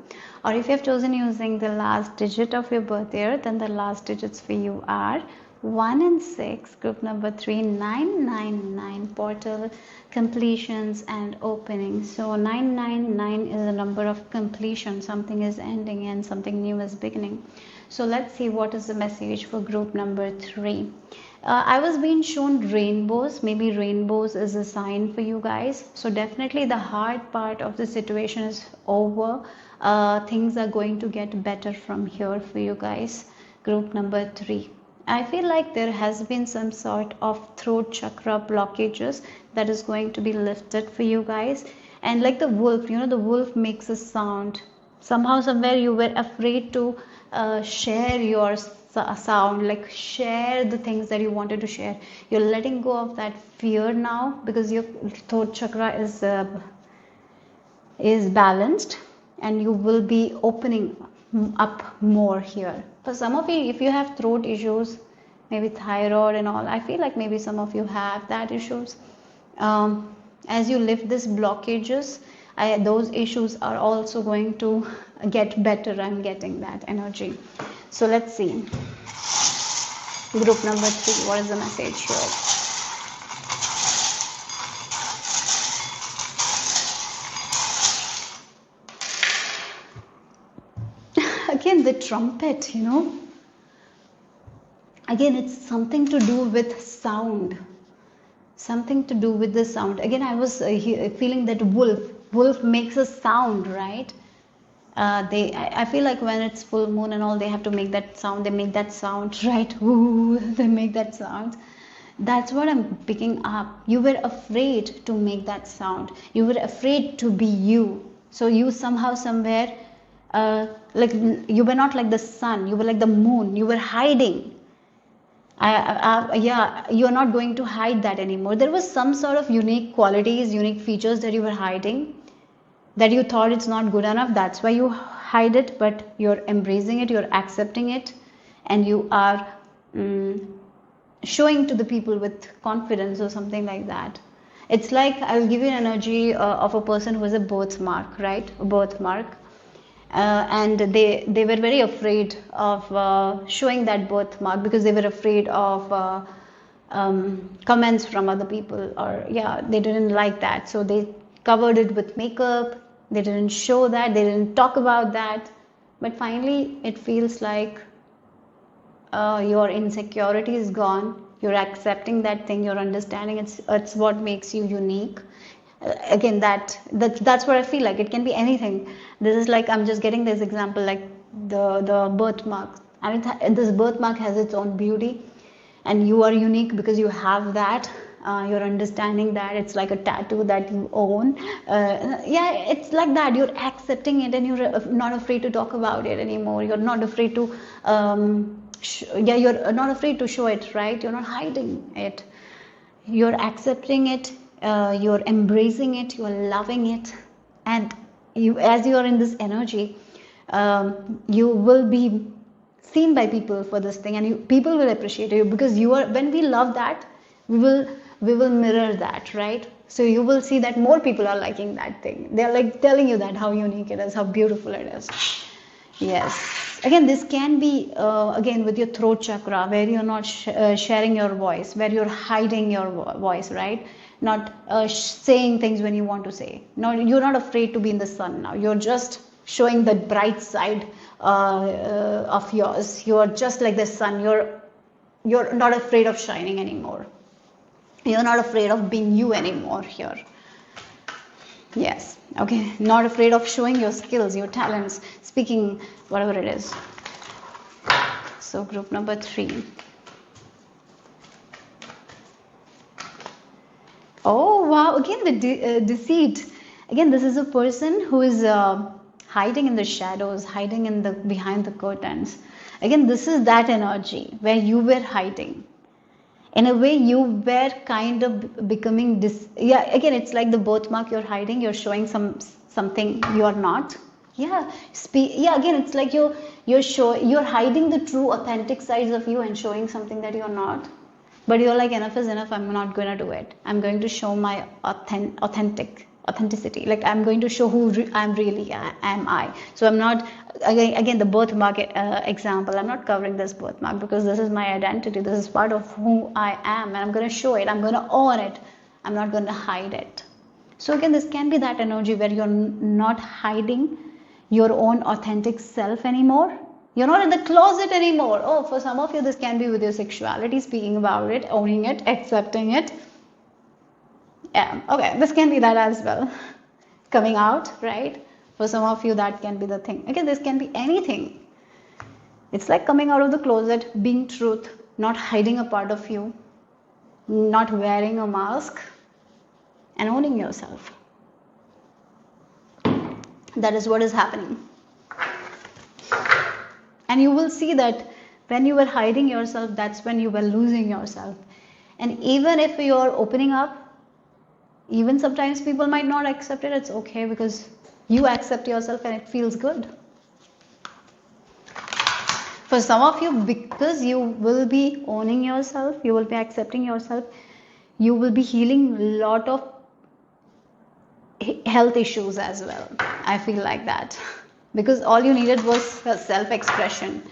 or if you have chosen using the last digit of your birth year, then the last digits for you are 1 and 6. Group number 3, 999, portal completions and openings. So 999 is a number of completion, something is ending and something new is beginning. So let's see what is the message for group number 3. I was being shown rainbows. Maybe rainbows is a sign for you guys. So definitely the hard part of the situation is over. Things are going to get better from here for you guys. Group number 3. I feel like there has been some sort of throat chakra blockages that is going to be lifted for you guys. And like the wolf, the wolf makes a sound. Somehow, somewhere you were afraid to share your sound, like share the things that you wanted to share. You're letting go of that fear now because your throat chakra is balanced, and you will be opening up more here. For some of you, if you have throat issues, maybe thyroid and all, I feel like maybe some of you have that issues. As you lift these blockages, those issues are also going to get better. I'm getting that energy. So let's see. Group number 3, what is the message here? Again, the trumpet, again, it's something to do with sound. Something to do with the sound. Again, I was feeling that wolf makes a sound, right? I feel like when it's full moon and all, they have to make that sound. They make that sound, right? Ooh, they make that sound. That's what I'm picking up. You were afraid to make that sound. You were afraid to be you. So you somehow, somewhere, like you were not like the sun. You were like the moon. You were hiding. Yeah, you're not going to hide that anymore. There was some sort of unique qualities, unique features that you were hiding, that you thought it's not good enough. That's why you hide it, but you're embracing it, you're accepting it, and you are showing to the people with confidence or something like that. It's like, I'll give you an energy of a person who has a birthmark, right? A birthmark. And they were very afraid of showing that birthmark because they were afraid of comments from other people, or yeah, they didn't like that, so they covered it with makeup. They didn't show that, they didn't talk about that. But finally it feels like your insecurity is gone. You're accepting that thing, you're understanding it's what makes you unique. Again, that's what I feel like. It can be anything. This is like, I'm just getting this example, like the birthmark. I mean, this birthmark has its own beauty, and you are unique because you have that. You're understanding that it's like a tattoo that you own. Yeah, it's like that. You're accepting it, and you're not afraid to talk about it anymore. You're not afraid to you're not afraid to show it, right? You're not hiding it. You're accepting it. You're embracing it, you're loving it, and as you are in this energy, you will be seen by people for this thing, and people will appreciate you because you are. When we love that, we will mirror that, right? So you will see that more people are liking that thing. They're like telling you that how unique it is, how beautiful it is. Yes. Again, this can be again with your throat chakra, where you're not sharing your voice, where you're hiding your voice, right? Not saying things when you want to say. No, you're not afraid to be in the sun now. You're just showing the bright side of yours. You're just like the sun. You're not afraid of shining anymore. You're not afraid of being you anymore here. Yes. Okay. Not afraid of showing your skills, your talents, speaking, whatever it is. So group number 3. Oh wow, again the deceit. Again, this is a person who is hiding in the shadows, hiding in the behind the curtains. Again, this is that energy where you were hiding. In a way, you were kind of becoming yeah, again, it's like the birthmark. You're hiding, you're showing something you are not. Yeah, yeah, again, it's like you're hiding the true authentic sides of you and showing something that you're not. But you're like, enough is enough, I'm not going to do it. I'm going to show my authenticity. Like, I'm going to show who I'm really am I. So I'm not, again the birthmark example, I'm not covering this birthmark because this is my identity. This is part of who I am, and I'm going to show it. I'm going to own it. I'm not going to hide it. So again, this can be that energy where you're not hiding your own authentic self anymore. You're not in the closet anymore. Oh, for some of you, this can be with your sexuality, speaking about it, owning it, accepting it. Yeah, okay, this can be that as well. Coming out, right? For some of you, that can be the thing. Again, this can be anything. It's like coming out of the closet, being truth, not hiding a part of you, not wearing a mask, and owning yourself. That is what is happening. And you will see that when you were hiding yourself, that's when you were losing yourself. And even if you're opening up, even sometimes people might not accept it, it's okay, because you accept yourself and it feels good. For some of you, because you will be owning yourself, you will be accepting yourself, you will be healing a lot of health issues as well. I feel like that. Because all you needed was self-expression.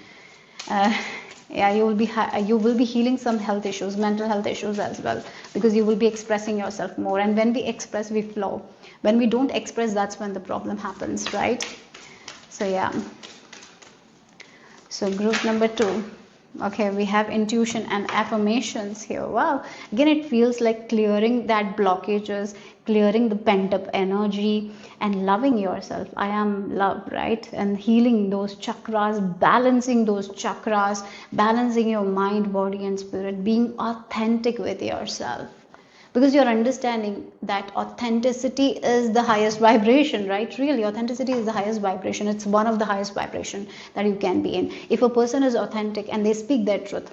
Yeah, you will be healing some health issues, mental health issues as well, because you will be expressing yourself more. And when we express, we flow. When we don't express, that's when the problem happens, right? So yeah. So group number 2. Okay, we have intuition and affirmations here. Wow. Again, it feels like clearing that blockages, clearing the pent up energy, and loving yourself. I am love, right? And healing those chakras, balancing those chakras, balancing your mind, body, and spirit, being authentic with yourself. Because you're understanding that authenticity is the highest vibration, right? Really, authenticity is the highest vibration. It's one of the highest vibration that you can be in. If a person is authentic and they speak their truth,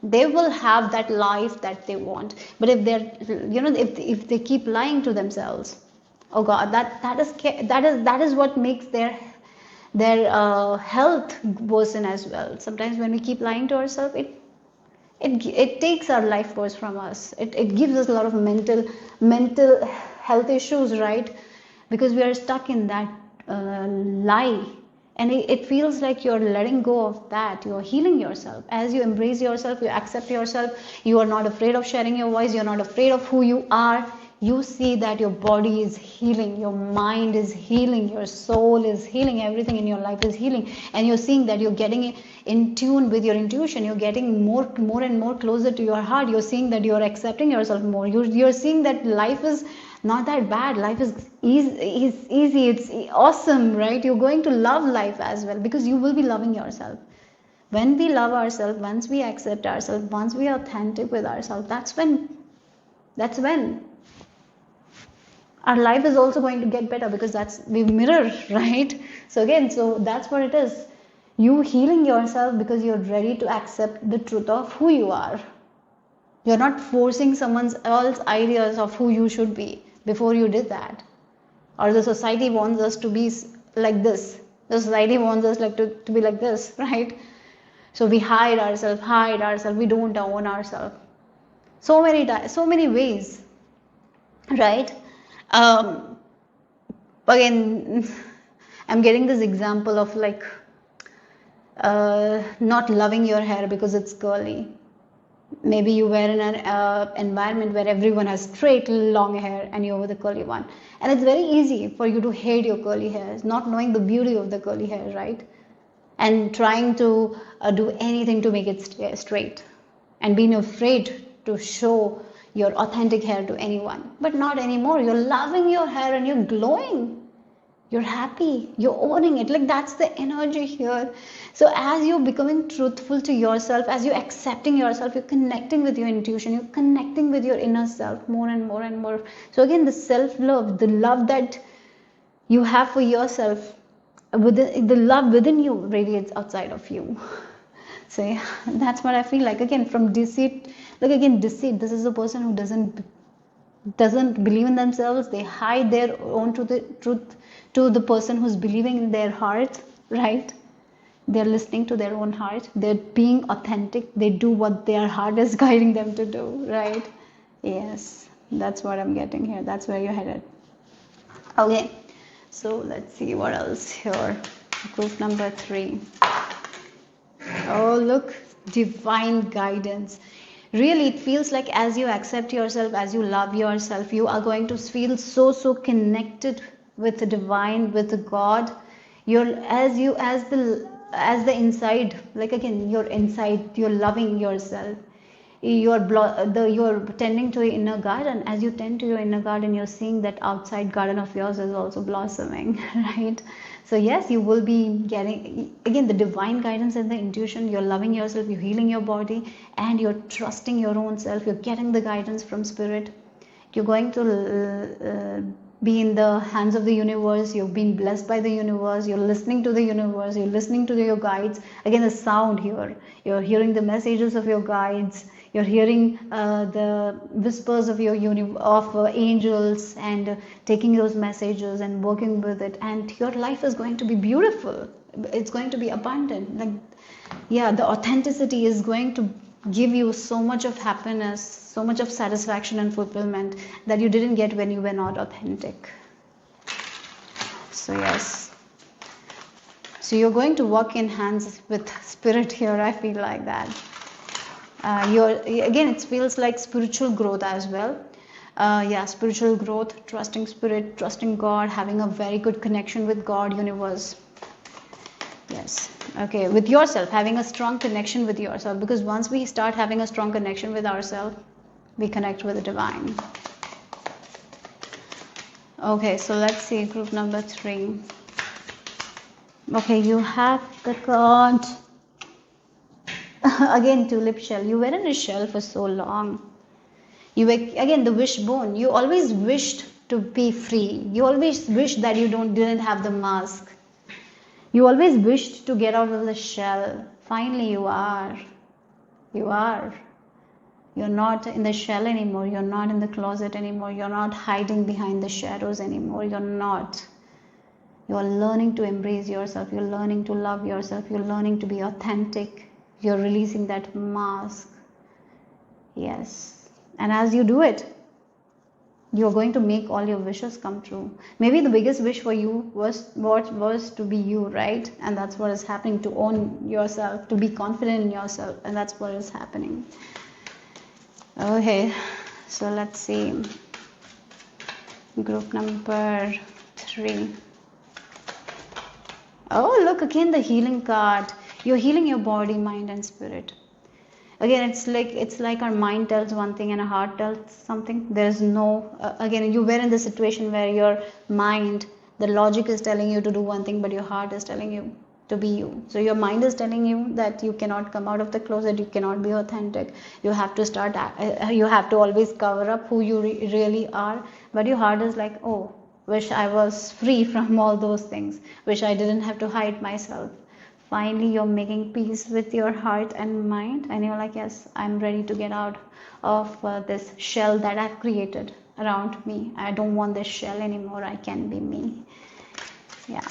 they will have that life that they want. But if they're, if they keep lying to themselves, oh God, that is what makes their health worsen as well. Sometimes when we keep lying to ourselves, it takes our life force from us. It gives us a lot of mental health issues, right? Because we are stuck in that lie. And it feels like you're letting go of that. You're healing yourself. As you embrace yourself, you accept yourself, you are not afraid of sharing your voice, you're not afraid of who you are. You see that your body is healing, your mind is healing, your soul is healing, everything in your life is healing. And you're seeing that you're getting in tune with your intuition, you're getting more and more closer to your heart. You're seeing that you're accepting yourself more. You're seeing that life is not that bad. Life is easy. It's awesome, right? You're going to love life as well, because you will be loving yourself. When we love ourselves, once we accept ourselves, once we are authentic with ourselves, that's when our life is also going to get better, because we mirror, right? So that's what it is. You healing yourself because you're ready to accept the truth of who you are. You're not forcing someone else's ideas of who you should be before you did that. Or the society wants us to be like this. The society wants us to be like this, right? So we hide ourselves, we don't own ourselves. So many ways, right? Again, I'm getting this example of not loving your hair because it's curly. Maybe you were in an environment where everyone has straight long hair and you're with a curly one, and it's very easy for you to hate your curly hair, not knowing the beauty of the curly hair, right? And trying to do anything to make it straight, and being afraid to show your authentic hair to anyone. But not anymore. You're loving your hair and you're glowing. You're happy, you're owning it. Like, that's the energy here. So as you're becoming truthful to yourself, as you're accepting yourself, you're connecting with your intuition, you're connecting with your inner self more and more and more. So again, the self-love, the love that you have for yourself, within, the love within you radiates outside of you. So yeah, that's what I feel like. Again, from deceit, like again, deceit, this is a person who doesn't believe in themselves. They hide their own truth to the person who's believing in their heart, right? They're listening to their own heart, they're being authentic, they do what their heart is guiding them to do, right? Yes, that's what I'm getting here. That's where you're headed. Okay, so let's see what else here. Group number 3. Oh, look, divine guidance. Really, it feels like as you accept yourself, as you love yourself, you are going to feel so connected with the divine, with the God. You're as the inside, like again, you're inside, you're loving yourself. You're tending to your inner garden. As you tend to your inner garden, you're seeing that outside garden of yours is also blossoming, right? So yes, you will be getting again the divine guidance and the intuition. You're loving yourself, you're healing your body, and you're trusting your own self. You're getting the guidance from spirit. You're going to be in the hands of the universe. You've been blessed by the universe. You're listening to the universe. You're listening to your guides. Again, the sound here. You're hearing the messages of your guides. You're hearing the whispers of your angels, and taking those messages and working with it. And your life is going to be beautiful. It's going to be abundant. Like, yeah, the authenticity is going to give you so much of happiness, so much of satisfaction and fulfillment that you didn't get when you were not authentic. So yes, so you're going to walk in hands with spirit here. I feel like that. Again, it feels like spiritual growth as well. Yeah, spiritual growth, trusting spirit, trusting God, having a very good connection with God, universe. Yes. Okay, with yourself, having a strong connection with yourself, because once we start having a strong connection with ourselves, we connect with the divine. Okay, so let's see group number 3. Okay, you have the card. Again, tulip shell. You were in a shell for so long. You were, again, the wishbone. You always wished to be free. You always wished that you didn't have the mask. You always wished to get out of the shell. Finally, you are. You are. You're not in the shell anymore. You're not in the closet anymore. You're not hiding behind the shadows anymore. You're not. You're learning to embrace yourself. You're learning to love yourself. You're learning to be authentic. You're releasing that mask. Yes. And as you do it, you're going to make all your wishes come true. Maybe the biggest wish for you was to be you, right? And that's what is happening, to own yourself, to be confident in yourself. And that's what is happening. Okay, so let's see. Group number 3. Oh, look, again, the healing card. You're healing your body, mind, and spirit. Again, it's like our mind tells one thing and our heart tells something. There's no, again, you were in the situation where your mind, the logic is telling you to do one thing, but your heart is telling you to be you. So your mind is telling you that you cannot come out of the closet, you cannot be authentic. You have to start, you have to always cover up who you really are. But your heart is like, oh, wish I was free from all those things. Wish I didn't have to hide myself. Finally, you're making peace with your heart and mind, and you're like, yes, I'm ready to get out of this shell that I've created around me. I don't want this shell anymore. I can be me. Yeah.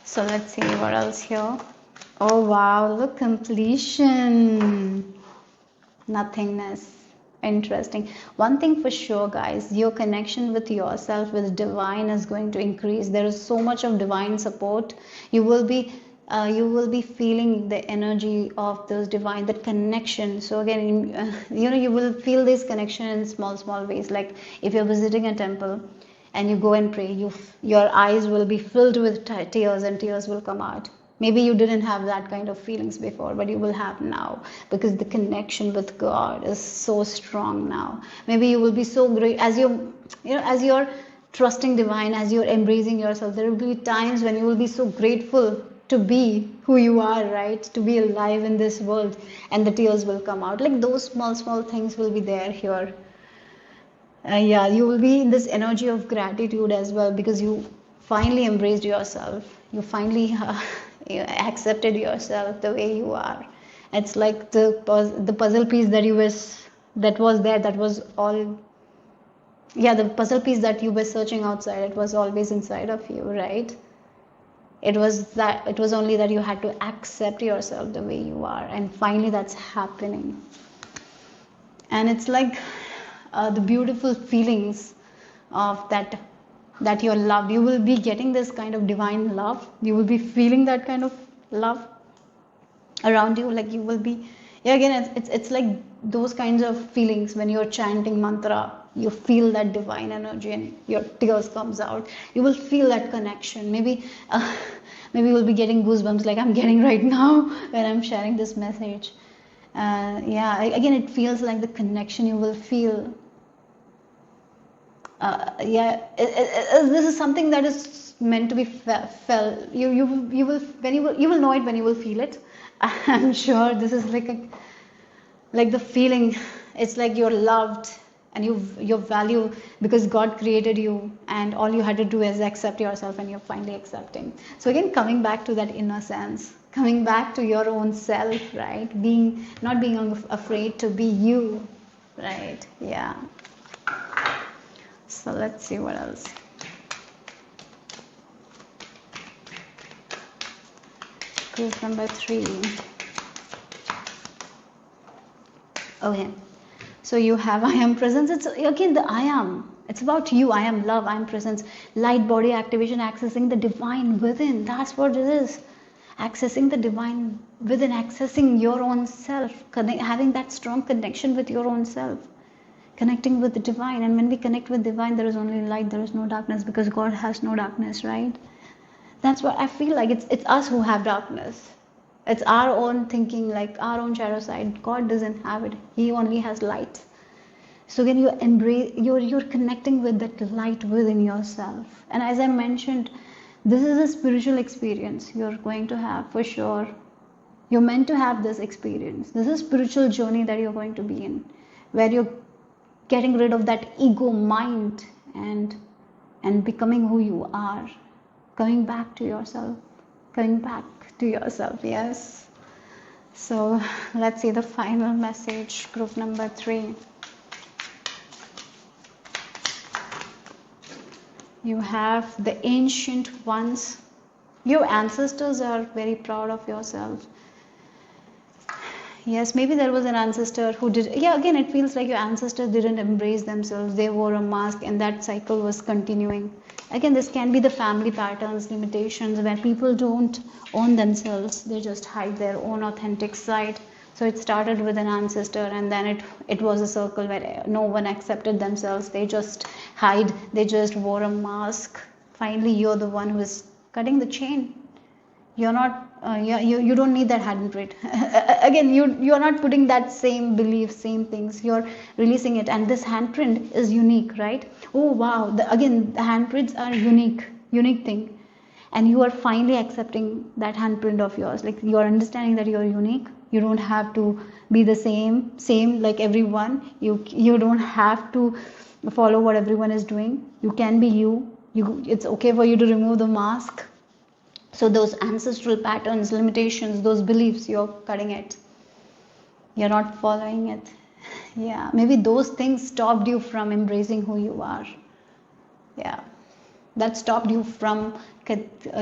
So let's see what else here. Oh wow, look, completion. Nothingness. Interesting. One thing for sure, guys, your connection with yourself, with divine, is going to increase. There is so much of divine support. You will be feeling the energy of those divine, that connection. So again, you will feel this connection in small ways. Like if you're visiting a temple and you go and pray, your eyes will be filled with tears, and tears will come out. Maybe you didn't have that kind of feelings before, but you will have now, because the connection with God is so strong now. Maybe you will be so great as you're trusting divine, as you're embracing yourself, there will be times when you will be so grateful to be who you are, right? To be alive in this world, and the tears will come out. Like those small things will be there here. Yeah, you will be in this energy of gratitude as well, because you finally embraced yourself. You finally you accepted yourself the way you are. It's like the puzzle piece that that was there, that was all. Yeah, the puzzle piece that you were searching outside, it was always inside of you, right? It was only that you had to accept yourself the way you are, and finally that's happening. And it's like the beautiful feelings of that you're loved. You will be getting this kind of divine love. You will be feeling that kind of love around you. Like you will be, yeah, again, it's like those kinds of feelings when you're chanting mantra. You feel that divine energy and your tears comes out. You will feel that connection. Maybe you'll be getting goosebumps like I'm getting right now when I'm sharing this message. Yeah, again, it feels like the connection you will feel. Yeah, this is something that is meant to be felt. You will know it when you will feel it. I'm sure this is like the feeling. It's like you're loved and you're valued because God created you, and all you had to do is accept yourself, and you're finally accepting. So again, coming back to that innocence, coming back to your own self, right? Not being afraid to be you, right? Yeah. So let's see what else. Proof number 3. Okay. So you have I am presence. It's again the I am. It's about you. I am love. I am presence. Light body activation, accessing the divine within. That's what it is. Accessing the divine within, accessing your own self, having that strong connection with your own self. Connecting with the divine. And when we connect with divine, there is only light, there is no darkness, because God has no darkness, right? That's what I feel like. It's us who have darkness. It's our own thinking, like our own shadow side. God doesn't have it. He only has light. So when you embrace, you're connecting with that light within yourself. And as I mentioned, this is a spiritual experience you're going to have for sure. You're meant to have this experience. This is a spiritual journey that you're going to be in, where you're getting rid of that ego mind and becoming who you are, coming back to yourself, yes. So let's see the final message, group number 3. You have the ancient ones. Your ancestors are very proud of yourself. Yes, maybe there was an ancestor who did. Yeah, again, it feels like your ancestors didn't embrace themselves. They wore a mask, and that cycle was continuing. Again, this can be the family patterns, limitations, where people don't own themselves. They just hide their own authentic side. So it started with an ancestor, and then it was a circle where no one accepted themselves. They just hide. They just wore a mask. Finally, you're the one who is cutting the chain. You're not. You don't need that handprint. Again, you're not putting that same belief, same things. You're releasing it, and this handprint is unique, right? Oh wow! The handprints are unique thing, and you are finally accepting that handprint of yours. Like you are understanding that you're unique. You don't have to be the same like everyone. You don't have to follow what everyone is doing. You can be you. It's okay for you to remove the mask. So those ancestral patterns, limitations, those beliefs, you're cutting it. You're not following it. Yeah, maybe those things stopped you from embracing who you are. Yeah, that stopped you from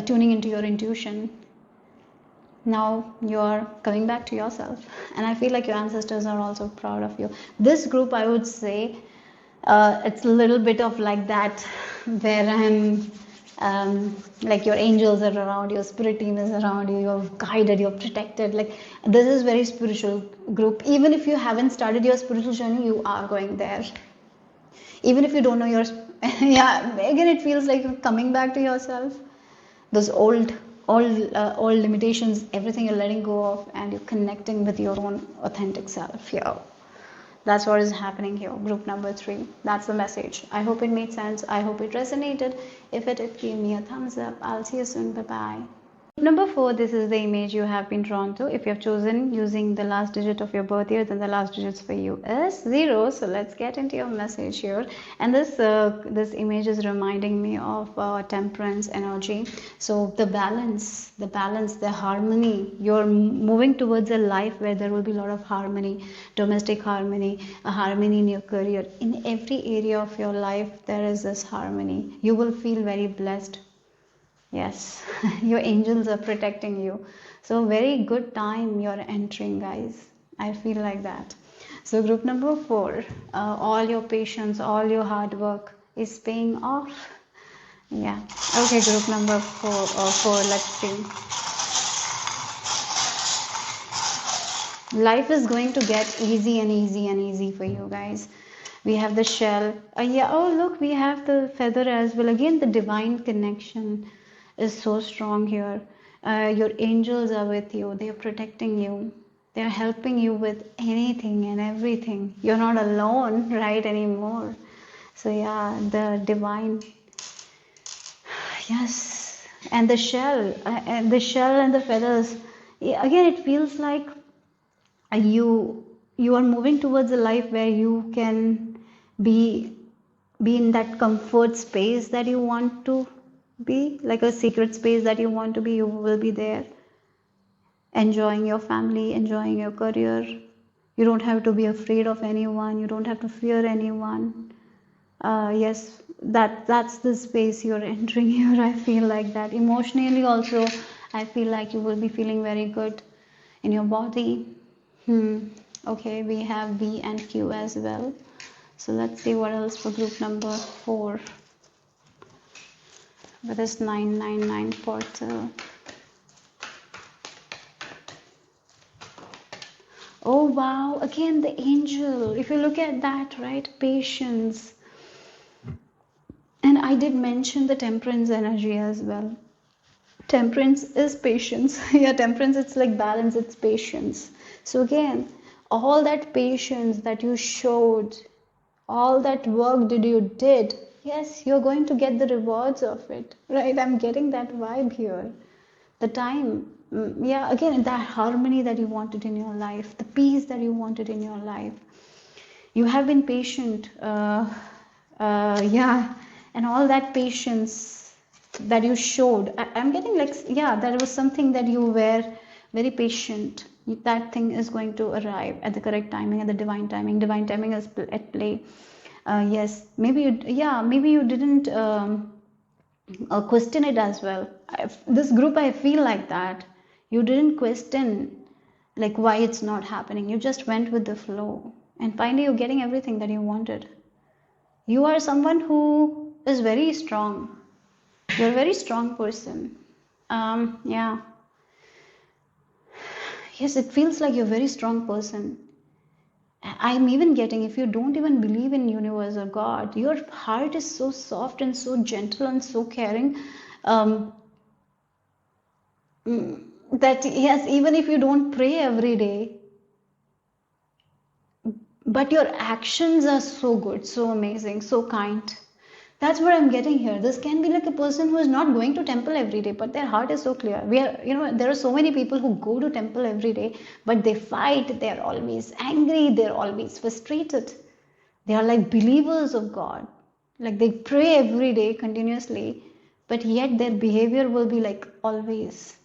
tuning into your intuition. Now you're coming back to yourself. And I feel like your ancestors are also proud of you. This group, I would say, it's a little bit of like that, where I'm like your angels are around, your spirit team is around you, you're guided, you're protected. Like this is very spiritual group. Even if you haven't started your spiritual journey, you are going there. Even if you don't know your yeah, again it feels like you're coming back to yourself. Those old limitations, everything you're letting go of, and you're connecting with your own authentic self here. That's what is happening here. Group number 3. That's the message. I hope it made sense. I hope it resonated. If it did, give me a thumbs up. I'll see you soon. Bye bye. Number 4, this is the image you have been drawn to. If you have chosen using the last digit of your birth year, then the last digits for you is 0. So let's get into your message here. And this image is reminding me of temperance energy. So the balance, the harmony. You're moving towards a life where there will be a lot of harmony, domestic harmony, a harmony in your career. In every area of your life, there is this harmony. You will feel very blessed. Yes, your angels are protecting you. So very good time you're entering, guys. I feel like that. So group number 4, all your patience, all your hard work is paying off. Yeah. Okay, group number 4, let's see. Life is going to get easy and easy and easy for you guys. We have the shell. Yeah. Oh, look, we have the feather as well. Again, the divine connection is so strong here. Your angels are with you. They are protecting you. They are helping you with anything and everything. You're not alone, right, anymore. So yeah, the divine. Yes, and the shell and the feathers. Yeah, again, it feels like you are moving towards a life where you can be in that comfort space that you want to be, like a secret space that you want to be. You will be there enjoying your family, enjoying your career. You don't have to be afraid of anyone. You don't have to fear anyone. Yes, that's the space you're entering here. I feel like that. Emotionally also, I feel like you will be feeling very good in your body. Okay, we have B and Q as well. So let's see what else for group number 4 with this 999 portal. Oh wow, again the angel. If you look at that, right, patience. And I did mention the temperance energy as well. Temperance is patience. Yeah, temperance, it's like balance, it's patience. So again, all that patience that you showed, all that work that you did, yes, you're going to get the rewards of it, right? I'm getting that vibe here. The time, yeah, again, that harmony that you wanted in your life, the peace that you wanted in your life. You have been patient, yeah, and all that patience that you showed. I'm getting like, yeah, that was something that you were very patient. That thing is going to arrive at the correct timing, at the divine timing. Divine timing is at play. Yes, maybe you didn't question it as well. This group, I feel like that you didn't question like why it's not happening. You just went with the flow, and finally you're getting everything that you wanted. You are someone who is very strong. You're a very strong person. Yeah. Yes, it feels like you're a very strong person. I'm even getting, if you don't even believe in universe or God, your heart is so soft and so gentle and so caring, that yes, even if you don't pray every day, but your actions are so good, so amazing, so kind. That's what I'm getting here. This can be like a person who is not going to temple every day, but their heart is so clear. There are so many people who go to temple every day, but they fight. They're always angry. They're always frustrated. They are like believers of God. Like they pray every day continuously, but yet their behavior will be like always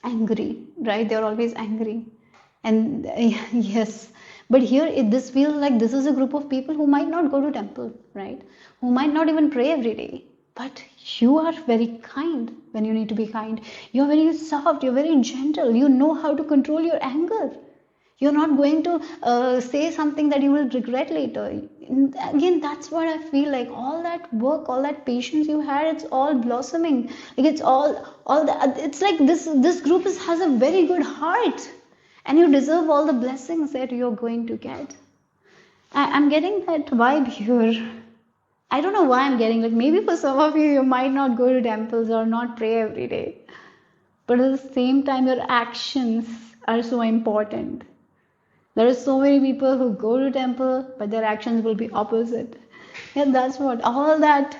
angry, right? They're always angry. And yes, but here this feels like this is a group of people who might not go to temple, right? Who might not even pray every day, but you are very kind when you need to be kind. You're very soft, you're very gentle, you know how to control your anger. You're not going to say something that you will regret later. Again, that's what I feel like. All that work, all that patience you had, it's all blossoming. Like it's all the. It's like this group has a very good heart, and you deserve all the blessings that you're going to get. I'm getting that vibe here. I don't know why I'm getting, like, maybe for some of you might not go to temples or not pray every day, but at the same time your actions are so important. There are so many people who go to temple, but their actions will be opposite. And that's what all that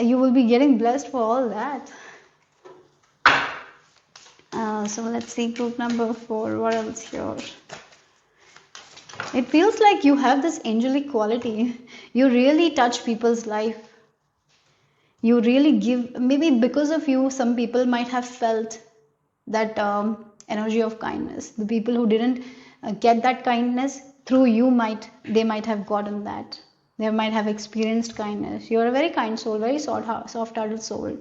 you will be getting blessed for all that. So let's see group number 4. What else here? It feels like you have this angelic quality. You really touch people's life. You really give. Maybe because of you, some people might have felt that energy of kindness. The people who didn't get that kindness through you they might have gotten that. They might have experienced kindness. You're a very kind soul, very soft-hearted soul.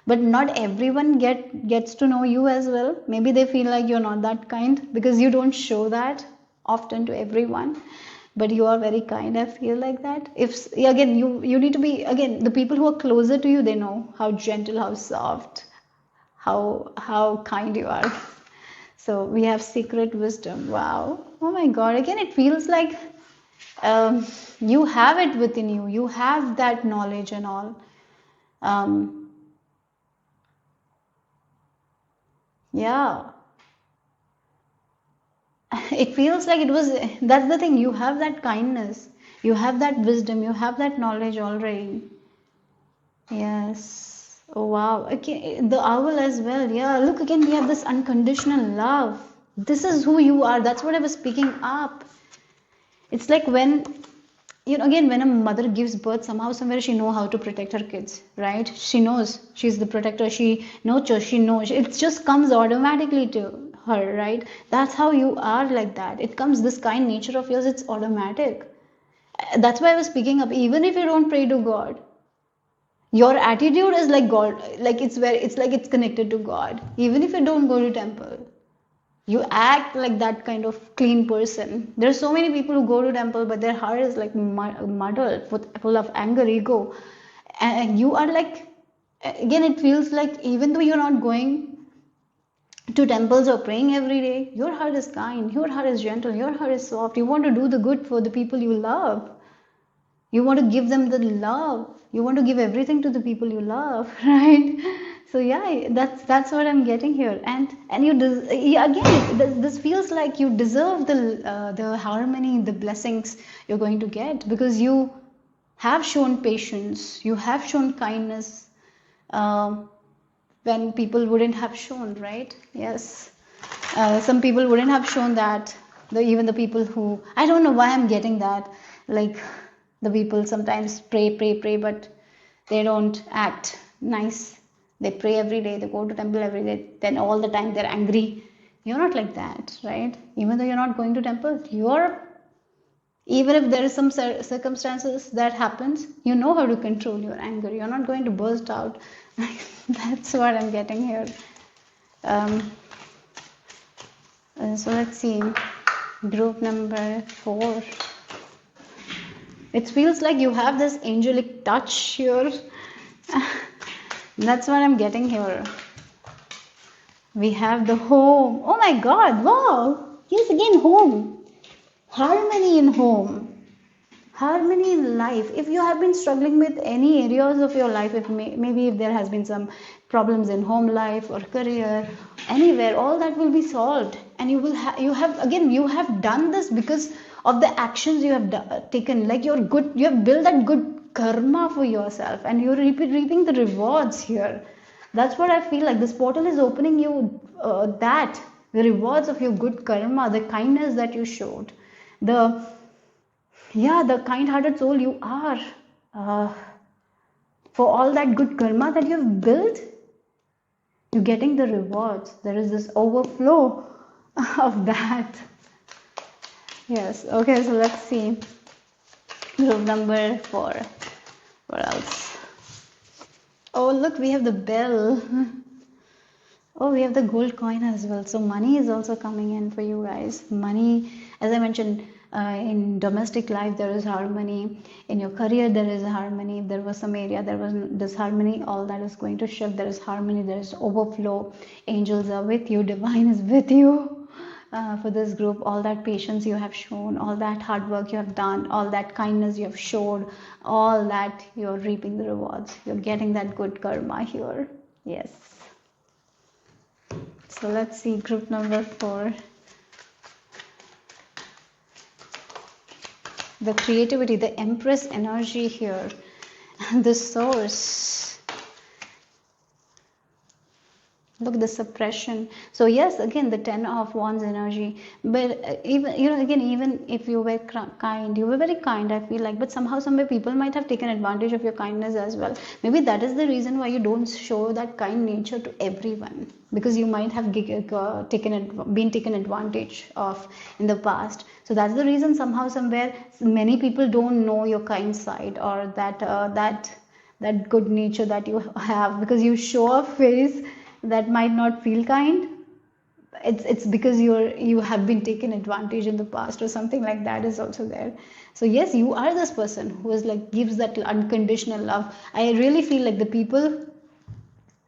But not everyone gets to know you as well. Maybe they feel like you're not that kind because you don't show that often to everyone. But you are very kind. I feel like that. If again you need to be, again, the people who are closer to you, they know how gentle, how soft, how kind you are. So we have secret wisdom. Wow. Oh my God. Again, it feels like you have it within you. You have that knowledge and all. Yeah. It feels like that's the thing. You have that kindness. You have that wisdom. You have that knowledge already. Yes. Oh wow. Okay, the owl as well. Yeah. Look, again, we have this unconditional love. This is who you are. That's what I was speaking up. It's like when, again, when a mother gives birth, somehow, somewhere she knows how to protect her kids, right? She knows she's the protector. She nurtures. She knows. It just comes automatically to her, right? That's how you are, like that. It comes, this kind nature of yours. It's automatic. That's why I was speaking up. Even if you don't pray to God, your attitude is like God, like it's like it's connected to God. Even if you don't go to temple, you act like that kind of clean person. There are so many people who go to temple, but their heart is like muddled, full of anger, ego, and you are like, again, it feels like even though you're not going to temples or praying every day, your heart is kind, your heart is gentle, your heart is soft. You want to do the good for the people you love. You want to give them the love. You want to give everything to the people you love, right? So yeah, that's what I'm getting here. And again, this feels like you deserve the harmony, the blessings you're going to get, because you have shown patience, you have shown kindness when people wouldn't have shown, right? Yes. Some people wouldn't have shown that. Even the people who, I don't know why I'm getting that, like the people sometimes pray, but they don't act nice. They pray every day, they go to temple every day, then all the time they're angry. You're not like that, right? Even though you're not going to temple, even if there is some circumstances that happens, you know how to control your anger. You're not going to burst out. That's what I'm getting here. So let's see, group number 4. It feels like you have this angelic touch here. That's what I'm getting here. We have the home. Oh my God, wow. Yes, again, home. Harmony in home. Harmony in life. If you have been struggling with any areas of your life, maybe if there has been some problems in home life or career, anywhere, all that will be solved. And you have done this because of the actions you have taken. Like you have built that good karma for yourself, and you're reaping the rewards here. That's what I feel like. This portal is opening you the rewards of your good karma, the kindness that you showed, the kind-hearted soul you are. For all that good karma that you've built, you're getting the rewards. There is this overflow of that. Yes. Okay, so let's see. Group number 4. What else? Oh, look, we have the bell. Oh, we have the gold coin as well. So money is also coming in for you guys. Money, as I mentioned, in domestic life there is harmony. In your career there is harmony. If there was some area there was disharmony, all that is going to shift. There is harmony. There is overflow. Angels are with you. Divine is with you. For this group, all that patience you have shown, all that hard work you have done, all that kindness you have showed, all that you're reaping the rewards. You're getting that good karma here. Yes. So let's see group number 4. the creativity, the Empress energy here, the source. Look, the suppression. So yes, again, the Ten of Wands energy. But even, again, even if you were kind, you were very kind, I feel like, but somehow, somewhere, people might have taken advantage of your kindness as well. Maybe that is the reason why you don't show that kind nature to everyone, because you might have been taken advantage of in the past. So that's the reason, somehow, somewhere, many people don't know your kind side, or that good nature that you have, because you show a face that might not feel kind. It's because you have been taken advantage in the past, or something like that is also there. So yes, you are this person who is like, gives that unconditional love. I really feel like the people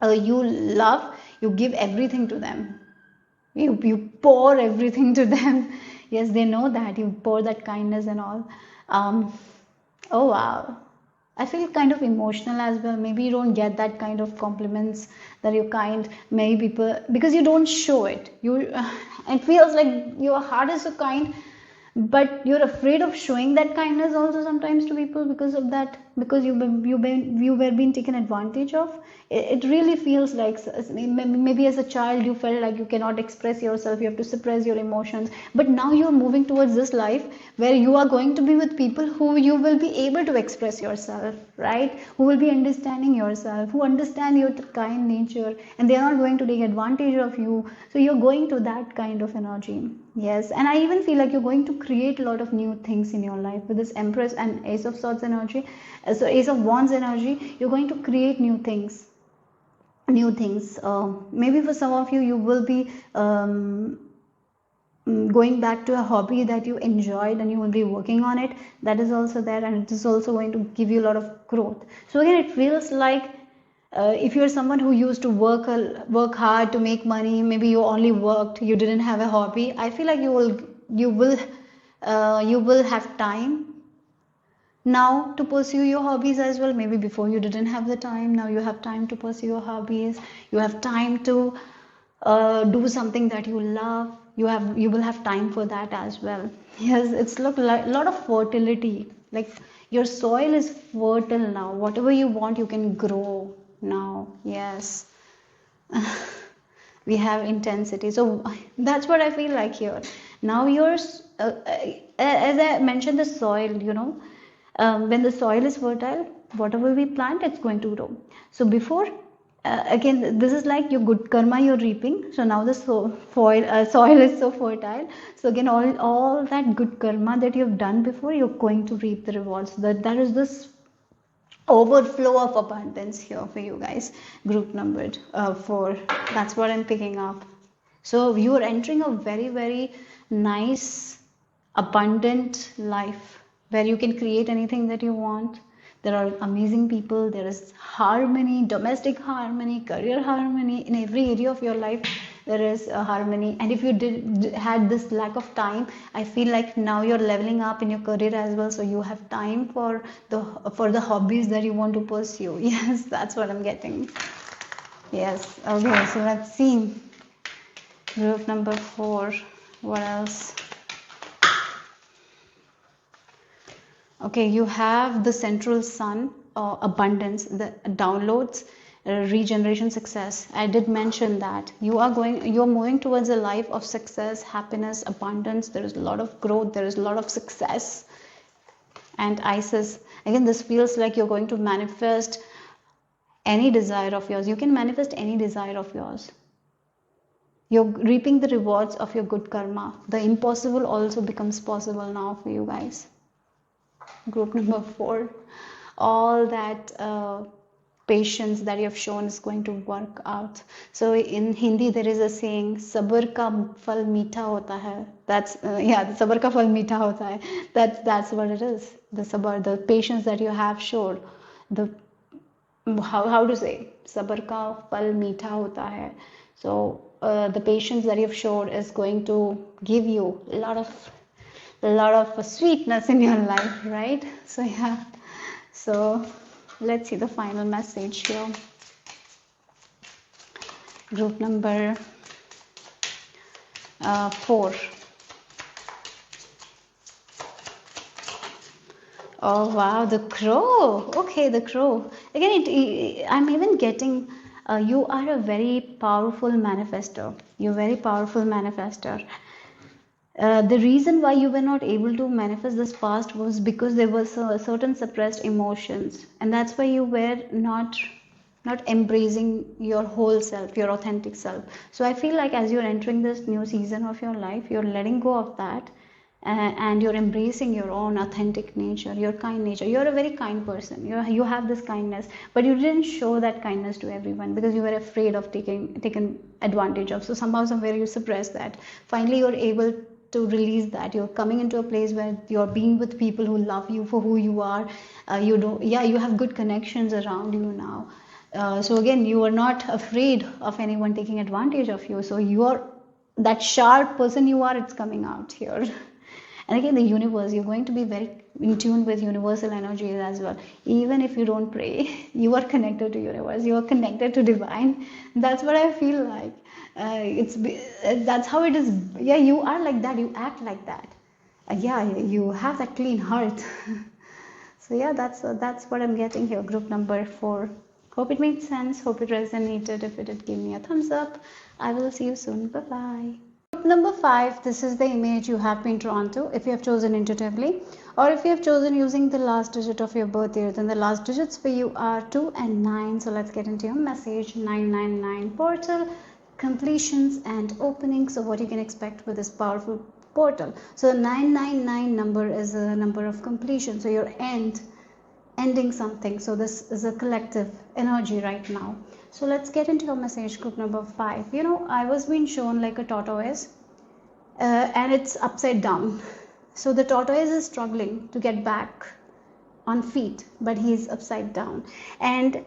you love, you give everything to them. You pour everything to them. Yes, they know that you pour that kindness and all. Oh wow, I feel kind of emotional as well. Maybe you don't get that kind of compliments that you're kind. Many people, because you don't show it. It feels like your heart is so kind, but you're afraid of showing that kindness also sometimes to people, because of that, because you were being taken advantage of. It really feels like, maybe as a child you felt like you cannot express yourself, you have to suppress your emotions, but now you're moving towards this life where you are going to be with people who you will be able to express yourself, right? Who will be understanding yourself, who understand your kind nature, and they are not going to take advantage of you. So you're going to that kind of energy. Yes, and I even feel like you're going to create a lot of new things in your life with this Empress and Ace of Swords energy. So Ace of Wands energy, you're going to create new things. Maybe for some of you, you will be going back to a hobby that you enjoyed, and you will be working on it. That is also there, and it is also going to give you a lot of growth. So again, it feels like, if you're someone who used to work hard to make money, maybe you only worked, you didn't have a hobby, I feel like you will have time now to pursue your hobbies as well. Maybe before you didn't have the time, now you have time to pursue your hobbies. You have time to do something that you love. You will have time for that as well. Yes, it's look like a lot of fertility. Like, your soil is fertile now. Whatever you want, you can grow now. Yes. We have intensity, so that's what I feel like here. Now yours, as I mentioned, the soil, when the soil is fertile, whatever we plant, it's going to grow. So before, again, this is like your good karma you're reaping. So now the soil is so fertile. So again, all that good karma that you've done before, you're going to reap the rewards. That is this overflow of abundance here for you guys. Group numbered 4. That's what I'm picking up. So you are entering a very, very nice, abundant life where you can create anything that you want. There are amazing people. There is harmony, domestic harmony, career harmony. In every area of your life, there is a harmony. And if you had this lack of time, I feel like now you're leveling up in your career as well. So you have time for the hobbies that you want to pursue. Yes, that's what I'm getting. Yes. Okay. So let's see. Group number 4. What else? Okay, you have the central sun, abundance, the downloads, regeneration, success. I did mention that you're moving towards a life of success, happiness, abundance. There is a lot of growth, there is a lot of success. And Isis, again, this feels like you're going to manifest any desire of yours. You can manifest any desire of yours. You're reaping the rewards of your good karma. The impossible also becomes possible now for you guys. Group number 4, all that patience that you have shown is going to work out. So in Hindi there is a saying, sabar ka phal meetha hota hai. That's sabar ka phal meetha hota hai. That's what it is. The sabar, the patience that you have showed, the how to say, sabar ka phal meetha hota hai. So the patience that you've showed is going to give you a lot of sweetness in your life, right? So yeah, so let's see the final message here. Group number 4. Oh wow, the crow. Okay, the crow. Again, I'm even getting. You are a very powerful manifester. You're very powerful manifester. The reason why you were not able to manifest this past was because there was a certain suppressed emotions, and that's why you were not embracing your whole self, your authentic self. So I feel like as you're entering this new season of your life, you're letting go of that, and you're embracing your own authentic nature, your kind nature. You're a very kind person. You have this kindness, but you didn't show that kindness to everyone because you were afraid of taken advantage of. So somehow somewhere you suppress that. Finally you're able to release that. You're coming into a place where you're being with people who love you for who you are. You don't Yeah, you have good connections around you now. So again, you are not afraid of anyone taking advantage of you. So you are that sharp person you are, it's coming out here. And again, the universe, you're going to be very in tune with universal energies as well. Even if you don't pray, you are connected to universe, you are connected to divine. That's what I feel like. That's how it is. Yeah, you are like that, you act like that. Yeah, you have that clean heart. So yeah, that's what I'm getting here. Group number 4. Hope it made sense. Hope it resonated. If it did, give me a thumbs up. I will see you soon. Bye bye. Group number 5. This is the image you have been drawn to. If you have chosen intuitively, or if you have chosen using the last digit of your birth year, then the last digits for you are 2 and 9. So let's get into your message. 999 portal, completions and openings. So what you can expect with this powerful portal. So 999 number is a number of completion. So your ending something. So this is a collective energy right now. So let's get into your message. Group number 5. I was being shown like a tortoise, and it's upside down. So the tortoise is struggling to get back on feet, but he's upside down, and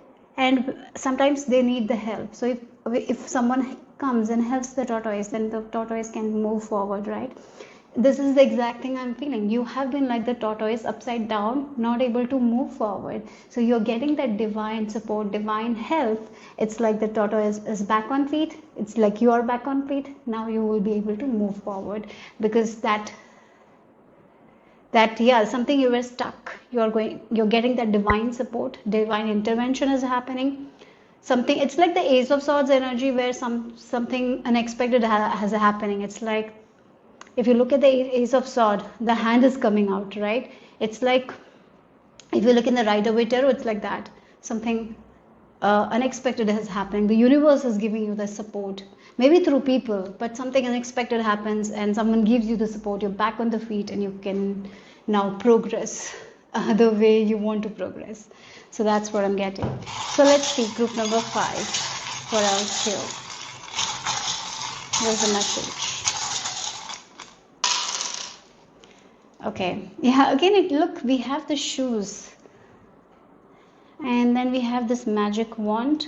sometimes they need the help. So if someone comes and helps the tortoise, then the tortoise can move forward, right? This is the exact thing I'm feeling. You have been like the tortoise, upside down, not able to move forward. So you're getting that divine support, divine help. It's like the tortoise is back on feet. It's like you are back on feet. Now you will be able to move forward, because that yeah, something you were stuck, you're getting that divine support, divine intervention is happening. Something, it's like the Ace of Swords energy, where something unexpected has happening. It's like, if you look at the Ace of Sword, the hand is coming out, right? It's like, if you look in the Rider-Waite tarot, it's like that. Something unexpected is happening. The universe is giving you the support, maybe through people, but something unexpected happens and someone gives you the support. You're back on the feet and you can now progress the way you want to progress. So that's what I'm getting. So let's see, group number 5. What else here? There's the message. Okay, yeah, again, look, we have the shoes, and then we have this magic wand,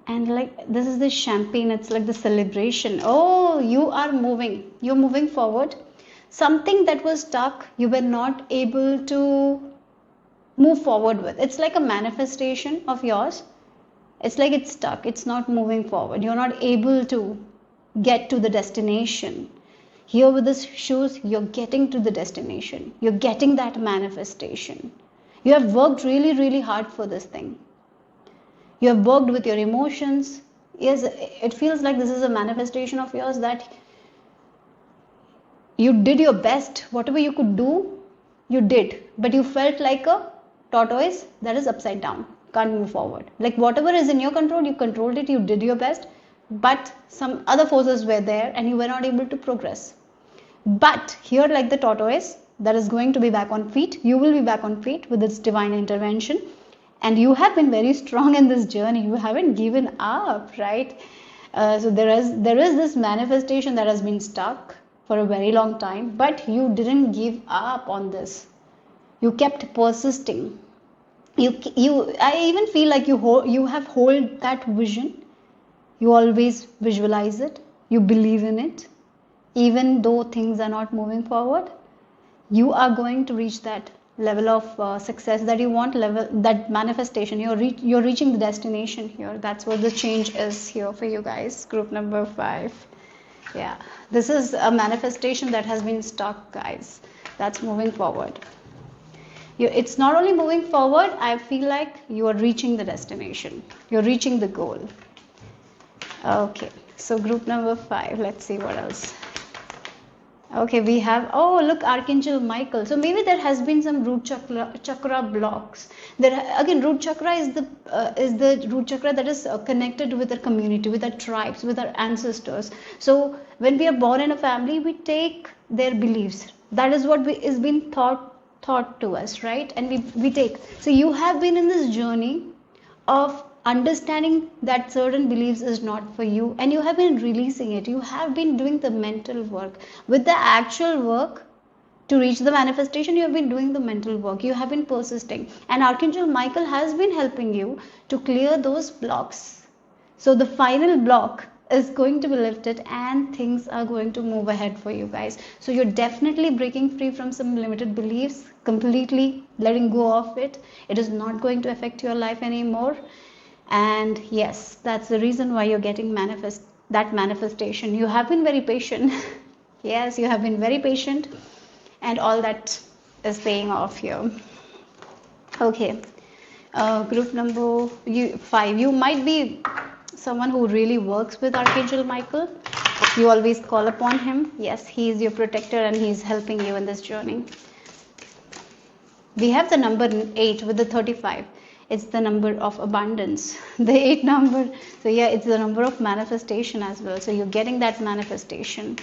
and like this is the champagne. It's like the celebration. Oh, you're moving forward. Something that was stuck, you were not able to move forward with. It's like a manifestation of yours. It's like it's stuck, it's not moving forward, you're not able to get to the destination. Here with the shoes, you're getting to the destination, you're getting that manifestation. You have worked really, really hard for this thing. You have worked with your emotions. Yes, it feels like this is a manifestation of yours, that you did your best. Whatever you could do, you did. But you felt like a tortoise that is upside down, can't move forward. Like whatever is in your control, you controlled it, you did your best. But some other forces were there and you were not able to progress. But here, like the tortoise that is going to be back on feet, you will be back on feet with its divine intervention. And you have been very strong in this journey. You haven't given up, right? So there is this manifestation that has been stuck for a very long time, but you didn't give up on this. You kept persisting. I even feel like you have hold that vision. You always visualize it. You believe in it. Even though things are not moving forward, you are going to reach that level of success that you want, that manifestation. You're reaching the destination here. That's what the change is here for you guys. Group number 5. Yeah, this is a manifestation that has been stuck, guys. That's moving forward. It's not only moving forward, I feel like you are reaching the destination, you're reaching the goal. Okay, so group number 5, let's see what else. Okay, we have, oh look, Archangel Michael. So maybe there has been some root chakra blocks. There again, root chakra is the root chakra that is connected with our community, with our tribes, with our ancestors. So when we are born in a family, we take their beliefs. That is what is being taught to us, right? And we take. So you have been in this journey of understanding that certain beliefs is not for you, and you have been releasing it. You have been doing the mental work. With the actual work to reach the manifestation, you have been doing the mental work, you have been persisting, and Archangel Michael has been helping you to clear those blocks. So the final block is going to be lifted and things are going to move ahead for you guys. So you're definitely breaking free from some limited beliefs, completely letting go of it. It is not going to affect your life anymore. And yes, that's the reason why you're getting that manifestation. You have been very patient. Yes, you have been very patient, and all that is paying off here. Okay, group number 5. You might be someone who really works with Archangel Michael. You always call upon him. Yes, he is your protector and he is helping you in this journey. We have the number 8 with the 35. It's the number of abundance, the 8 number. So yeah, it's the number of manifestation as well. So you're getting that manifestation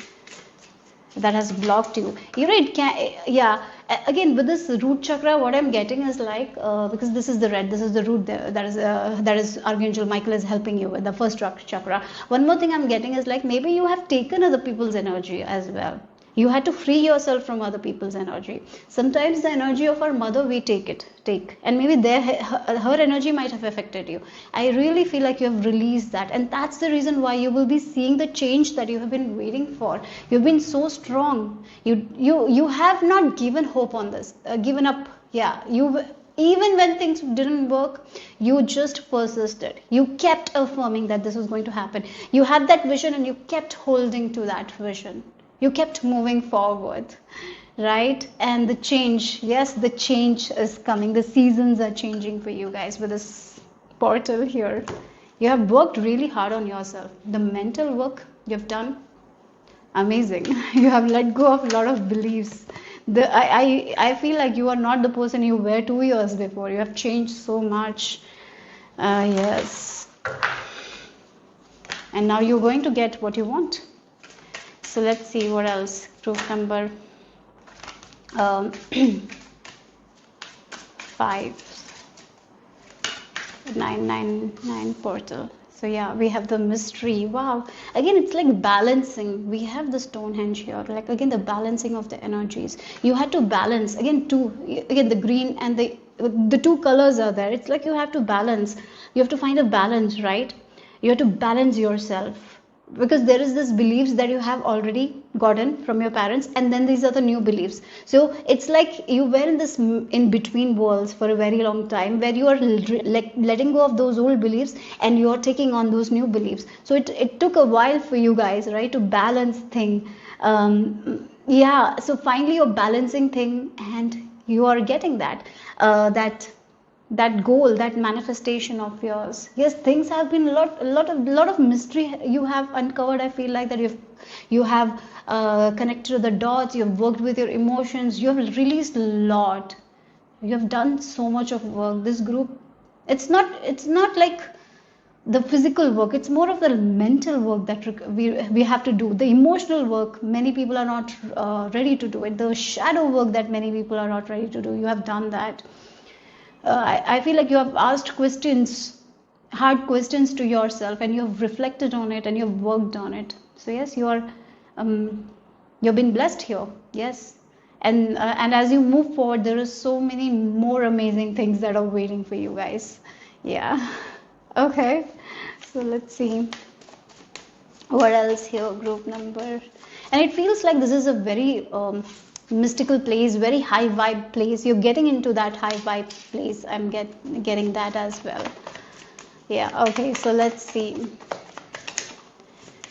that has blocked you. You know, it can, yeah, again with this root chakra, what I'm getting is like, because this is the red, this is the root there, that is Archangel Michael is helping you with the first chakra. One more thing I'm getting is like, maybe you have taken other people's energy as well. You had to free yourself from other people's energy. Sometimes the energy of our mother, we take, and maybe her energy might have affected you. I really feel like you have released that, and that's the reason why you will be seeing the change that you have been waiting for. You've been so strong. You have not given hope on this, given up. Yeah, even when things didn't work, you just persisted. You kept affirming that this was going to happen. You had that vision and you kept holding to that vision. You kept moving forward, right? And the change, yes, the change is coming. The seasons are changing for you guys with this portal here. You have worked really hard on yourself. The mental work you've done, amazing. You have let go of a lot of beliefs. I feel like you are not the person you were 2 years before. You have changed so much. Yes. And now you're going to get what you want. So let's see what else. Group number 5, 999 portal. So yeah, we have the mystery. Wow. Again, it's like balancing. We have the Stonehenge here. Like again, the balancing of the energies. You had to balance. Again, the green and the 2 colors are there. It's like you have to balance. You have to find a balance, right? You have to balance yourself. Because there is this beliefs that you have already gotten from your parents, and then these are the new beliefs. So it's like you were in this in between worlds for a very long time, where you are like letting go of those old beliefs and you are taking on those new beliefs. So it took a while for you guys, right, to balance thing. Yeah, so finally you're balancing thing and you are getting that that goal, that manifestation of yours. Yes, things have been a lot of mystery you have uncovered. I feel like that you have connected the dots. You have worked with your emotions. You have released a lot. You have done so much of work. This group, it's not like the physical work. It's more of the mental work that we have to do. The emotional work, many people are not ready to do it. The shadow work that many people are not ready to do, you have done that. I feel like you have asked questions, hard questions to yourself, and you have reflected on it and you have worked on it. So yes, you've been blessed here. Yes, and as you move forward, there are so many more amazing things that are waiting for you guys. Yeah. Okay. So let's see what else here. Group number, and it feels like this is a very mystical place, very high vibe place. You're getting into that high vibe place. I'm getting that as well. Yeah, okay, so let's see.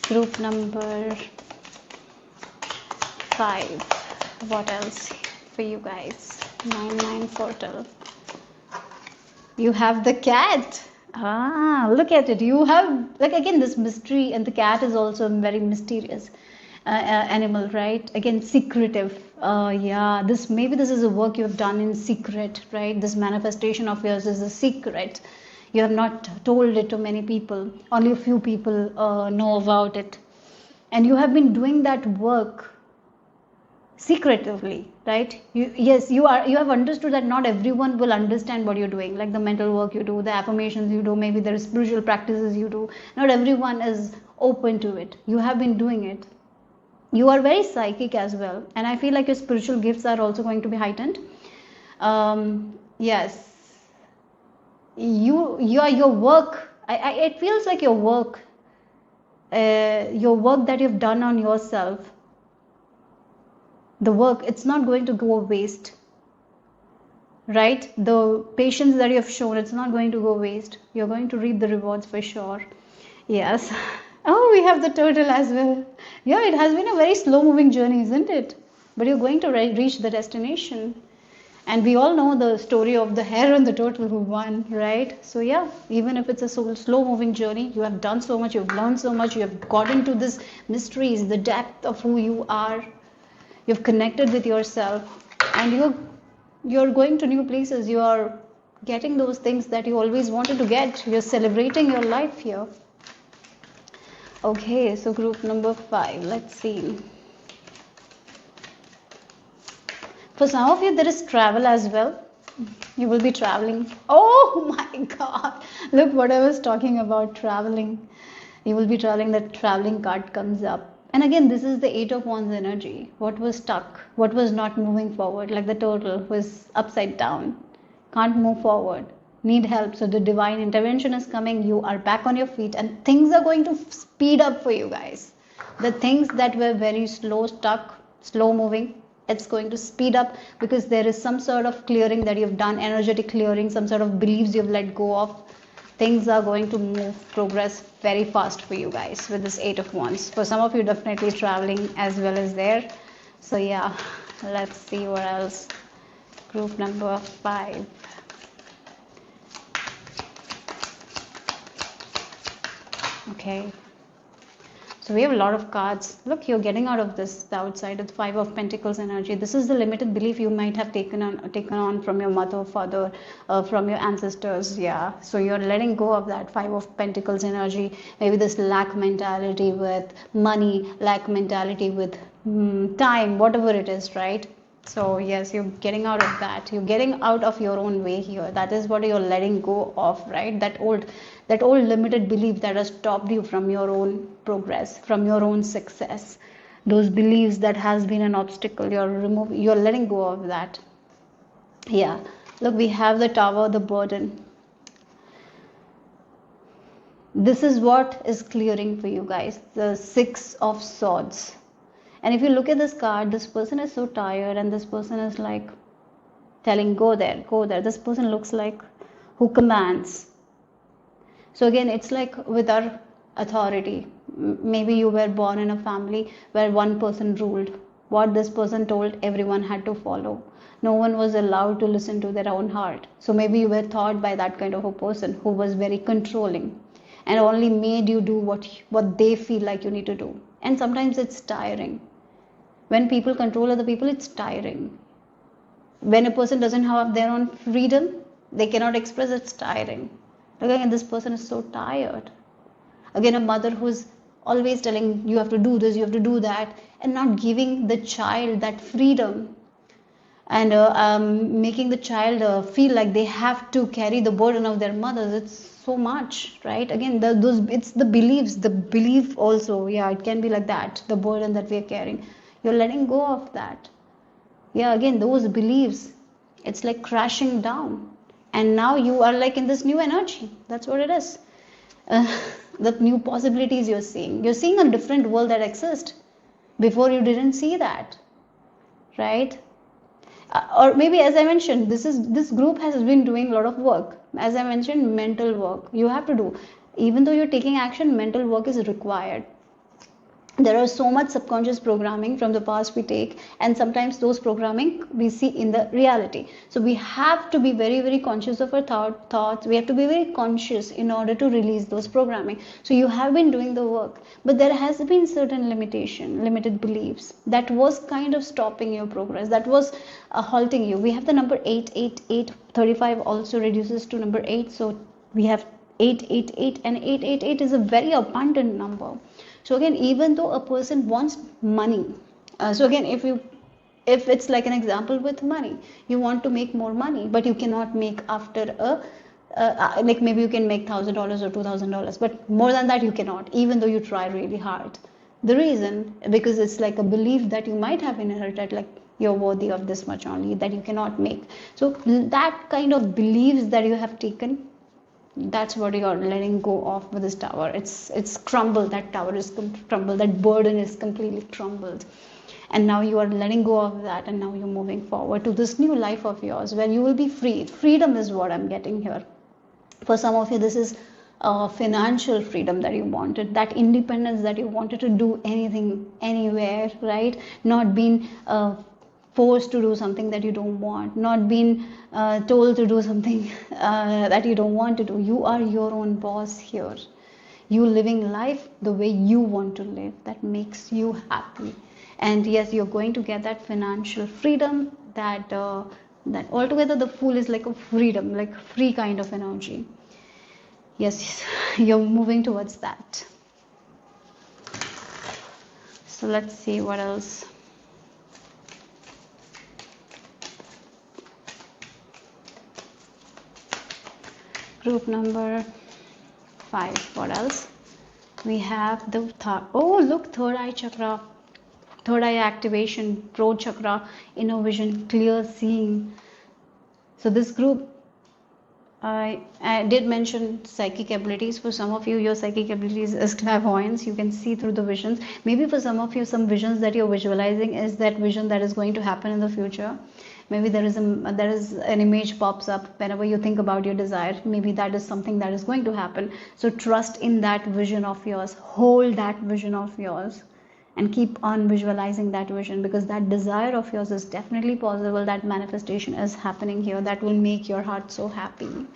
Group number 5. What else for you guys? 9 portal. You have the cat. Ah, look at it. You have, like, again, this mystery, and the cat is also a very mysterious animal, right? Again, secretive. Yeah, maybe this is a work you have done in secret, right? This manifestation of yours is a secret. You have not told it to many people. Only a few people know about it, and you have been doing that work secretively, right? You have understood that not everyone will understand what you're doing, like the mental work you do, the affirmations you do, maybe the spiritual practices you do. Not everyone is open to it. You have been doing it. You are very psychic as well, and I feel like your spiritual gifts are also going to be heightened. Yes, your work, it feels like your work that you've done on yourself, the work, it's not going to go waste, right? The patience that you have shown, it's not going to go waste. You're going to reap the rewards for sure. Yes. Oh, we have the turtle as well. Yeah, it has been a very slow moving journey, isn't it? But you're going to reach the destination. And we all know the story of the hare and the turtle who won, right? So yeah, even if it's a slow moving journey, you have done so much, you've learned so much, you have got into this mysteries, the depth of who you are. You've connected with yourself, and you're going to new places. You are getting those things that you always wanted to get. You're celebrating your life here. Okay, so group number 5, let's see. For some of you, there is travel as well. You will be traveling. Oh my God, look what I was talking about, traveling. You will be traveling. That traveling card comes up. And again, this is the 8 of Wands energy. What was stuck, what was not moving forward, like the turtle was upside down, can't move forward, need help. So the divine intervention is coming. You are back on your feet, and things are going to speed up for you guys. The things that were very slow, stuck, slow moving, it's going to speed up, because there is some sort of clearing that you've done, energetic clearing, some sort of beliefs you've let go of. Things are going to progress very fast for you guys with this 8 of Wands. For some of you, definitely traveling as well as there. So yeah, let's see what else. Group number 5. Okay. So we have a lot of cards. Look, you're getting out of this, the outside of the 5 of Pentacles energy. This is the limited belief you might have taken on from your mother, father, from your ancestors. Yeah. So you're letting go of that 5 of Pentacles energy. Maybe this lack mentality with money, lack mentality with time, whatever it is, right? So yes, you're getting out of that. You're getting out of your own way here. That is what you're letting go of, right? That old limited belief that has stopped you from your own progress, from your own success. Those beliefs that has been an obstacle, you're letting go of that. Yeah. Look, we have the Tower, the burden. This is what is clearing for you guys. The 6 of Swords. And if you look at this card, this person is so tired, and this person is like telling, go there, go there. This person looks like who commands. So again, it's like with our authority. Maybe you were born in a family where one person ruled. What this person told, everyone had to follow. No one was allowed to listen to their own heart. So maybe you were taught by that kind of a person who was very controlling and only made you do what they feel like you need to do. And sometimes it's tiring. When people control other people, it's tiring. When a person doesn't have their own freedom, they cannot express, it's tiring. Again, this person is so tired. Again, a mother who's always telling you have to do this, you have to do that, and not giving the child that freedom, and making the child feel like they have to carry the burden of their mothers. It's so much, right? Again, it's the beliefs, the belief also. Yeah, it can be like that, the burden that we are carrying. You're letting go of that. Yeah, again, those beliefs, it's like crashing down. And now you are like in this new energy. That's what it is. The new possibilities you're seeing. You're seeing a different world that exists. Before you didn't see that, right? Or maybe, as I mentioned, this group has been doing a lot of work. As I mentioned, mental work you have to do. Even though you're taking action, mental work is required. There are so much subconscious programming from the past we take, and sometimes those programming we see in the reality. So we have to be very, very conscious of our thoughts. We have to be very conscious in order to release those programming. So you have been doing the work, but there has been certain limited beliefs that was kind of stopping your progress, that was halting you. We have the number 888. 35 also reduces to number 8, so we have 888, and 888 is a very abundant number. So again, even though a person wants money, so again, if it's like an example with money, you want to make more money, but you cannot make after like maybe you can make $1,000 or $2,000, but more than that you cannot, even though you try really hard. The reason, because it's like a belief that you might have inherited, like you're worthy of this much only, that you cannot make. So that kind of beliefs that you have taken, that's what you are letting go of with this tower. It's crumbled. That tower is crumbled. That burden is completely crumbled, and now you are letting go of that, and now you're moving forward to this new life of yours where you will be free. Freedom is what I'm getting here. For some of you, this is financial freedom that you wanted, that independence that you wanted to do anything, anywhere, right? Not being forced to do something that you don't want, not being told to do something that you don't want to do. You are your own boss here. You living life the way you want to live, that makes you happy. And yes, you're going to get that financial freedom, that that altogether the Fool is like a freedom, like free kind of energy. Yes, you're moving towards that. So let's see what else. Group number 5. What else? We have the third eye chakra, third eye activation, pro chakra, inner vision, clear seeing. So this group, I did mention psychic abilities. For some of you, your psychic abilities is clairvoyance. You can see through the visions. Maybe for some of you, some visions that you're visualizing is that vision that is going to happen in the future. Maybe there is an image pops up whenever you think about your desire. Maybe that is something that is going to happen. So trust in that vision of yours. Hold that vision of yours and keep on visualizing that vision, because that desire of yours is definitely possible. That manifestation is happening here. That will make your heart so happy.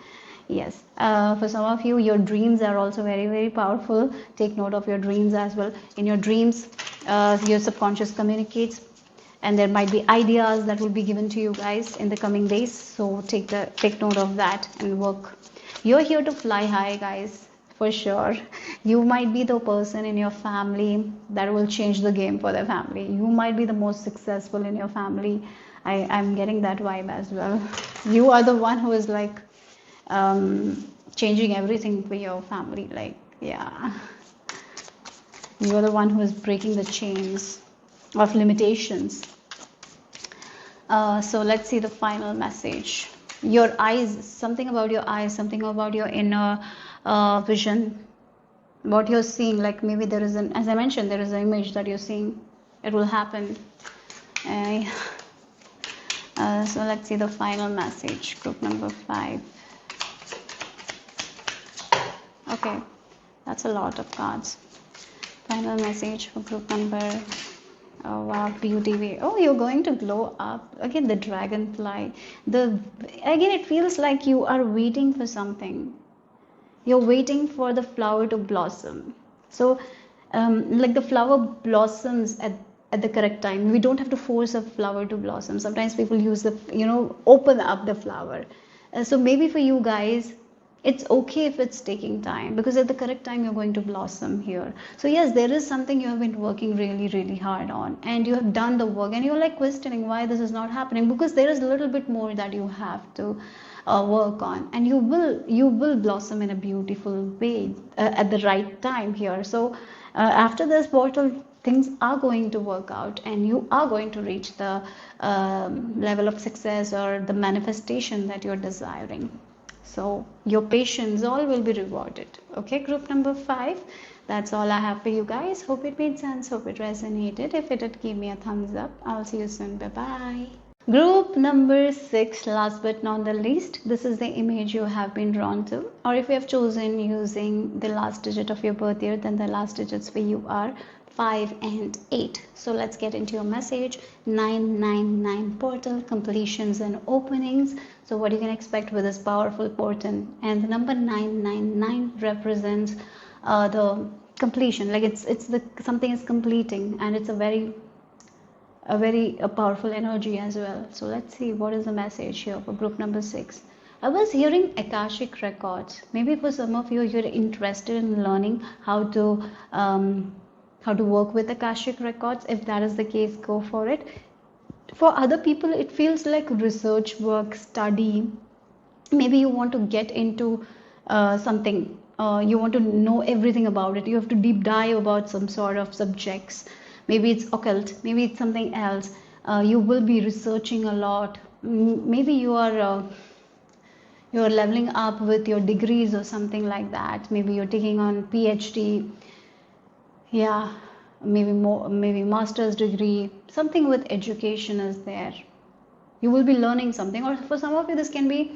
Yes, for some of you, your dreams are also very, very powerful. Take note of your dreams as well. In your dreams, your subconscious communicates, and there might be ideas that will be given to you guys in the coming days. So take note of that and work. You're here to fly high, guys, for sure. You might be the person in your family that will change the game for their family. You might be the most successful in your family. I'm getting that vibe as well. You are the one who is like changing everything for your family. Like, yeah, you're the one who is breaking the chains of limitations. So let's see the final message. Your eyes, something about your eyes, something about your inner vision, what you're seeing. Like maybe there is as I mentioned, there is an image that you're seeing. It will happen. So let's see the final message. Group number 5. Okay, that's a lot of cards. Final message for group number. Oh wow, beauty. Oh, you're going to glow up. Again, the dragonfly. Again, it feels like you are waiting for something. You're waiting for the flower to blossom. So, like the flower blossoms at the correct time. We don't have to force a flower to blossom. Sometimes people use open up the flower. So maybe for you guys, it's okay if it's taking time, because at the correct time you're going to blossom here. So yes, there is something you have been working really, really hard on, and you have done the work, and you're like questioning why this is not happening, because there is a little bit more that you have to work on, and you will blossom in a beautiful way at the right time here. So after this portal, things are going to work out, and you are going to reach the level of success or the manifestation that you're desiring. So your patience all will be rewarded. Okay, group number 5. That's all I have for you guys. Hope it made sense. Hope it resonated. If it did, give me a thumbs up. I'll see you soon. Bye-bye. Group number 6, last but not the least, this is the image you have been drawn to, or if you have chosen using the last digit of your birth year, then the last digits for you are 5 and 8. So let's get into your message. 999 portal, completions and openings. So what you can expect with this powerful portal, and the number 999 represents the completion, like it's the something is completing, and it's a very powerful energy as well. So let's see what is the message here for group number 6. I was hearing Akashic records. Maybe for some of you, you're interested in learning how to work with Akashic records. If that is the case, go for it. For other people, it feels like research work, study. Maybe you want to get into something. You want to know everything about it. You have to deep dive about some sort of subjects. Maybe it's occult, maybe it's something else. You will be researching a lot. Maybe you are leveling up with your degrees or something like that. Maybe you're taking on PhD, yeah, maybe master's degree. Something with education is there. You will be learning something, or for some of you this can be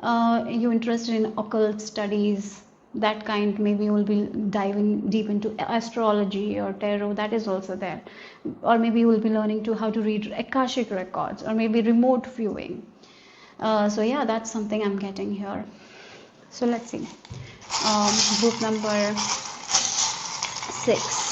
you're interested in occult studies, that kind. Maybe you will be diving deep into astrology or tarot, that is also there. Or maybe you will be learning how to read Akashic records, or maybe remote viewing. So yeah, that's something I'm getting here. So let's see. Group number 6.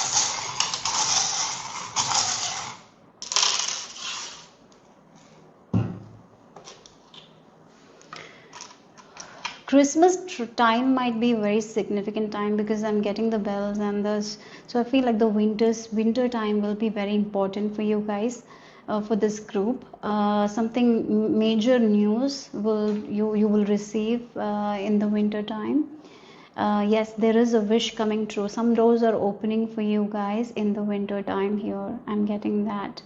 Christmas time might be a very significant time, because I'm getting the bells and this. So I feel like the winter time will be very important for you guys. For this group, something major news you will receive in the winter time. Yes, there is a wish coming true. Some doors are opening for you guys in the winter time here. I'm getting that.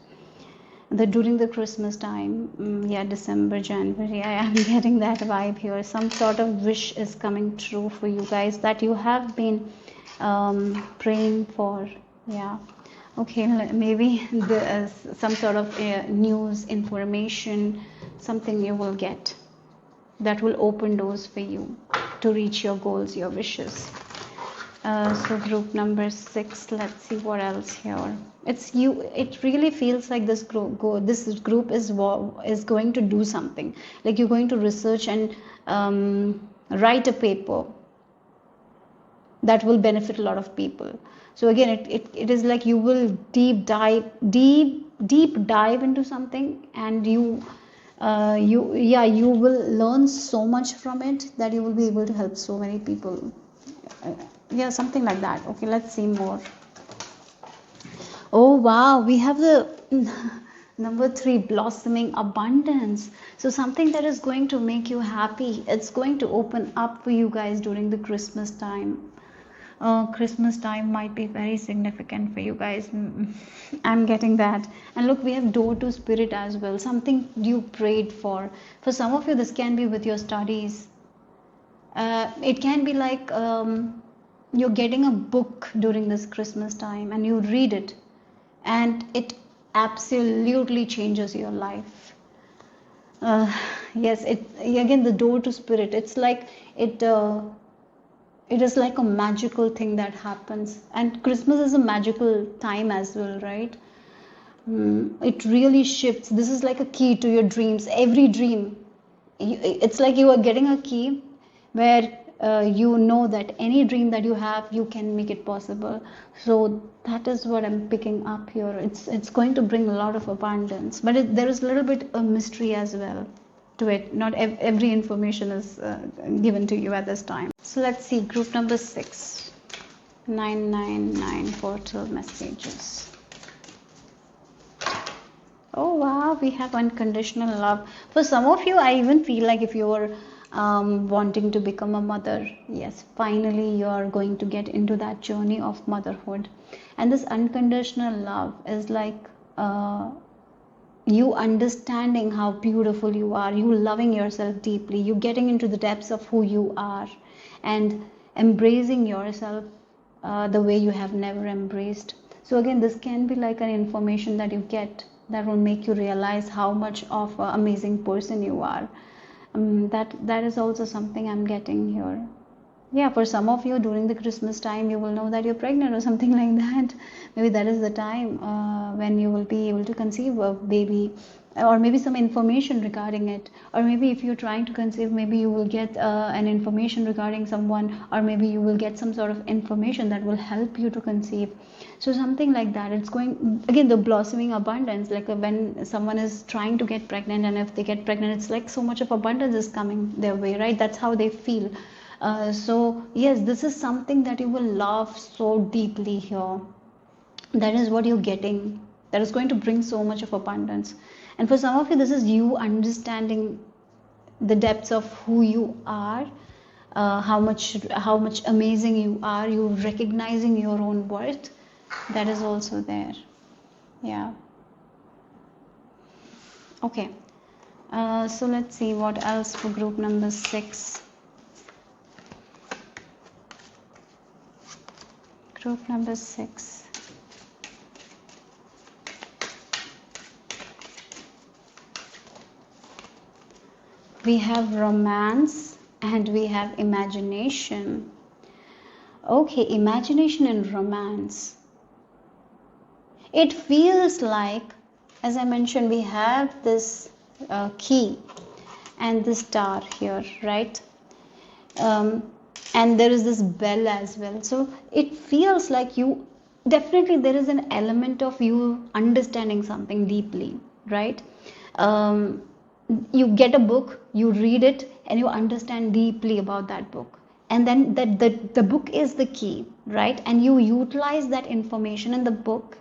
During the Christmas time, yeah, December, January, I am getting that vibe here. Some sort of wish is coming true for you guys that you have been praying for. Yeah. Okay, maybe some sort of news, information, something you will get that will open doors for you to reach your goals, your wishes. So group number 6, let's see what else here. It really feels like this group is going to do something, like you're going to research and write a paper that will benefit a lot of people. So again, it is like you will deep dive into something, and you will learn so much from it that you will be able to help so many people. Yeah, something like that. Okay, let's see more. Oh wow, we have the number 3, blossoming abundance. So something that is going to make you happy, it's going to open up for you guys during the Christmas time. Christmas time might be very significant for you guys. I'm getting that. And look, we have door to spirit as well. Something you prayed for. For some of you, this can be with your studies. It can be like you're getting a book during this Christmas time and you read it, and it absolutely changes your life. Yes, again, the door to spirit, it's like it is like a magical thing that happens, and Christmas is a magical time as well, right? It really shifts. This is like a key to your dreams. Every dream, it's like you are getting a key where you know that any dream that you have, you can make it possible. So that is what I'm picking up here. It's going to bring a lot of abundance, but there is a little bit of mystery as well to it. Not every information is given to you at this time. So let's see, group number 6, 999 portal messages. Oh wow, we have unconditional love. For some of you, I even feel like if you are wanting to become a mother, yes, finally you are going to get into that journey of motherhood. And this unconditional love is like you understanding how beautiful you are, you loving yourself deeply, you getting into the depths of who you are, and embracing yourself the way you have never embraced. So again, this can be like an information that you get that will make you realize how much of an amazing person you are. That is also something I'm getting here. Yeah, for some of you during the Christmas time, you will know that you're pregnant or something like that. Maybe that is the time when you will be able to conceive a baby, or maybe some information regarding it. Or maybe if you're trying to conceive, maybe you will get an information regarding someone, or maybe you will get some sort of information that will help you to conceive. So something like that. It's going again, the blossoming abundance, like when someone is trying to get pregnant, and if they get pregnant, it's like so much of abundance is coming their way, right? That's how they feel. So yes, this is something that you will love so deeply here. That is what you're getting. That is going to bring so much of abundance. And for some of you, this is you understanding the depths of who you are, how much amazing you are. You recognizing your own worth. That is also there. Yeah. Okay. So let's see what else for group number 6. Group number 6. We have romance and we have imagination. Okay, imagination and romance. It feels like, as I mentioned, we have this key and this star here, right? And there is this bell as well. So it feels like you definitely, there is an element of you understanding something deeply, right? You get a book, you read it, and you understand deeply about that book. And then the book is the key, right? And you utilize that information in the book.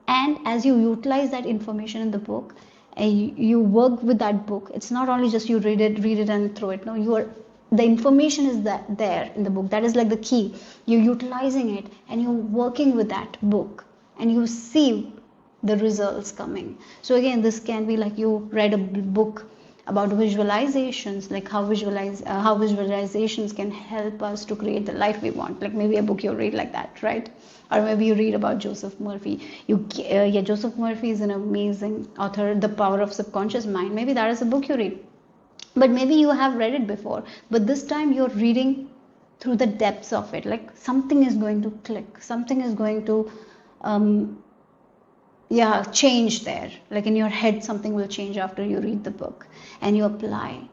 And as you utilize that information in the book, you work with that book. It's not only just you read it and throw it. No, the information is there in the book. That is like the key. You're utilizing it and you're working with that book, and you see the results coming. So again, this can be like you read a book about visualizations, like how visualizations can help us to create the life we want. Like maybe a book you read like that, right? Or maybe you read about Joseph Murphy. Joseph Murphy is an amazing author, The Power of Subconscious Mind. Maybe that is a book you read, but maybe you have read it before, but this time you're reading through the depths of it. Like something is going to click, something is going to change there. Like in your head, something will change after you read the book and you apply,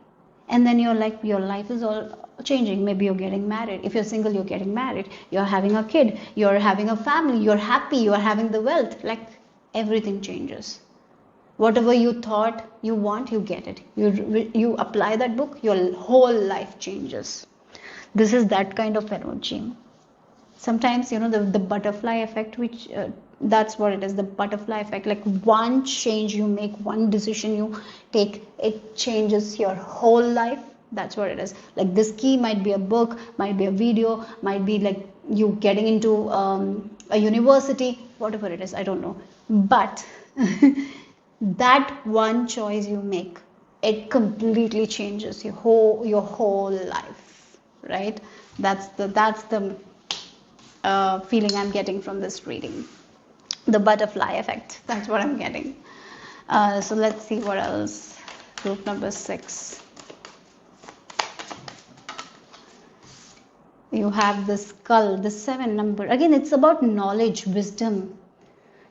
and then you're like, your life is all changing. Maybe you're getting married. If you're single, you're getting married. You're having a kid, you're having a family, you're happy, you're having the wealth. Like everything changes. Whatever you thought you want, you get it. You apply that book, your whole life changes. This is that kind of energy. Sometimes, the butterfly effect, which that's what it is, the butterfly effect. Like one change you make, one decision you take, it changes your whole life. That's what it is. Like this key might be a book, might be a video, might be like you getting into a university, whatever it is, I don't know. But that one choice you make, it completely changes your whole life, right? That's the feeling I'm getting from this reading. The butterfly effect, that's what I'm getting. So let's see what else. Group number 6. You have the skull, the 7 number. Again, it's about knowledge, wisdom.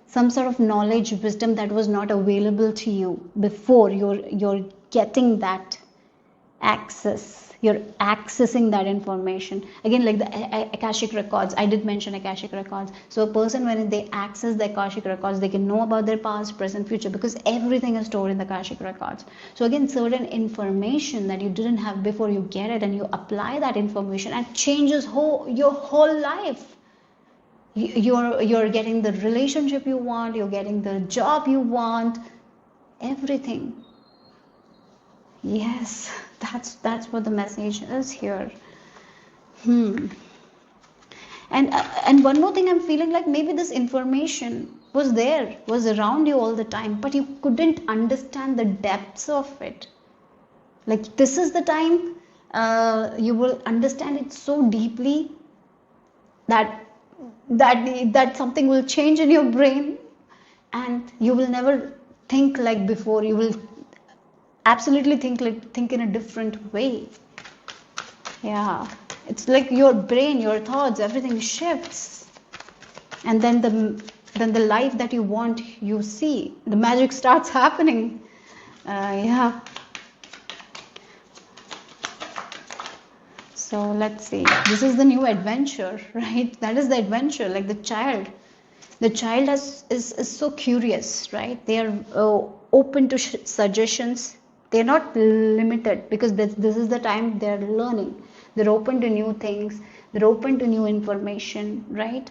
Some sort of knowledge, wisdom that was not available to you before. You're getting that access. You're accessing that information. Again, like the Akashic records. I did mention Akashic records. So a person, when they access the Akashic records, they can know about their past, present, future, because everything is stored in the Akashic records. So again, certain information that you didn't have before, you get it and you apply that information, and changes your whole life. You're getting the relationship you want, you're getting the job you want, everything. Yes, that's what the message is here. And one more thing, I'm feeling like maybe this information was around you all the time, but you couldn't understand the depths of it. Like this is the time you will understand it so deeply that something will change in your brain, and you will never think like before. You will absolutely think in a different way. Yeah, it's like your brain, your thoughts, everything shifts, and then the life that you want, you see the magic starts happening. Yeah. So let's see. This is the new adventure, right? That is the adventure. Like the child is so curious, right? They are open to suggestions. They're not limited because this is the time they're learning. They're open to new things. They're open to new information, right?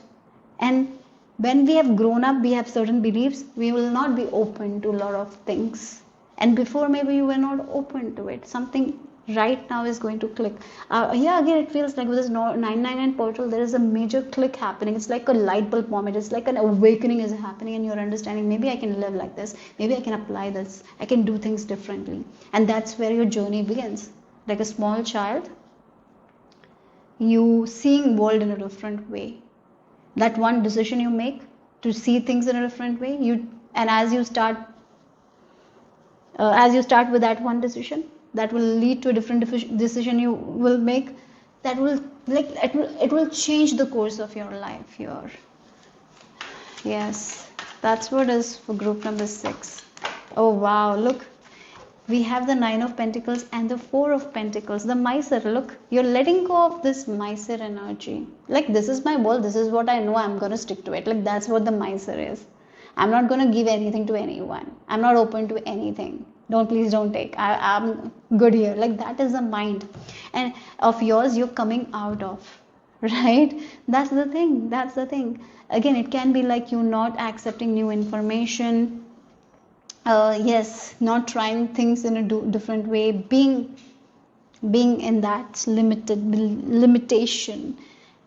And when we have grown up, we have certain beliefs. We will not be open to a lot of things. And before, maybe you were not open to it. Something right now is going to click. Yeah, again, it feels like with this 999 portal, there is a major click happening. It's like a light bulb moment. It's like an awakening is happening, and you're understanding, maybe I can live like this. Maybe I can apply this. I can do things differently. And that's where your journey begins. Like a small child, you seeing world in a different way. That one decision you make to see things in a different way, and as you start with that one decision, that will lead to a different decision you will make, that will it will change the course of your life here. Yes, that's what is for group number 6. Oh wow, look, we have the 9 of Pentacles and the 4 of Pentacles, the miser. Look, you're letting go of this miser energy. Like, this is my world, this is what I know, I'm going to stick to it. Like, that's what the miser is. I'm not going to give anything to anyone. I'm not open to anything. Please don't take. I'm good here. Like, that is the mind and of yours you're coming out of, right? That's the thing. Again, it can be like you not accepting new information. Yes, not trying things in a different way, being in that limitation.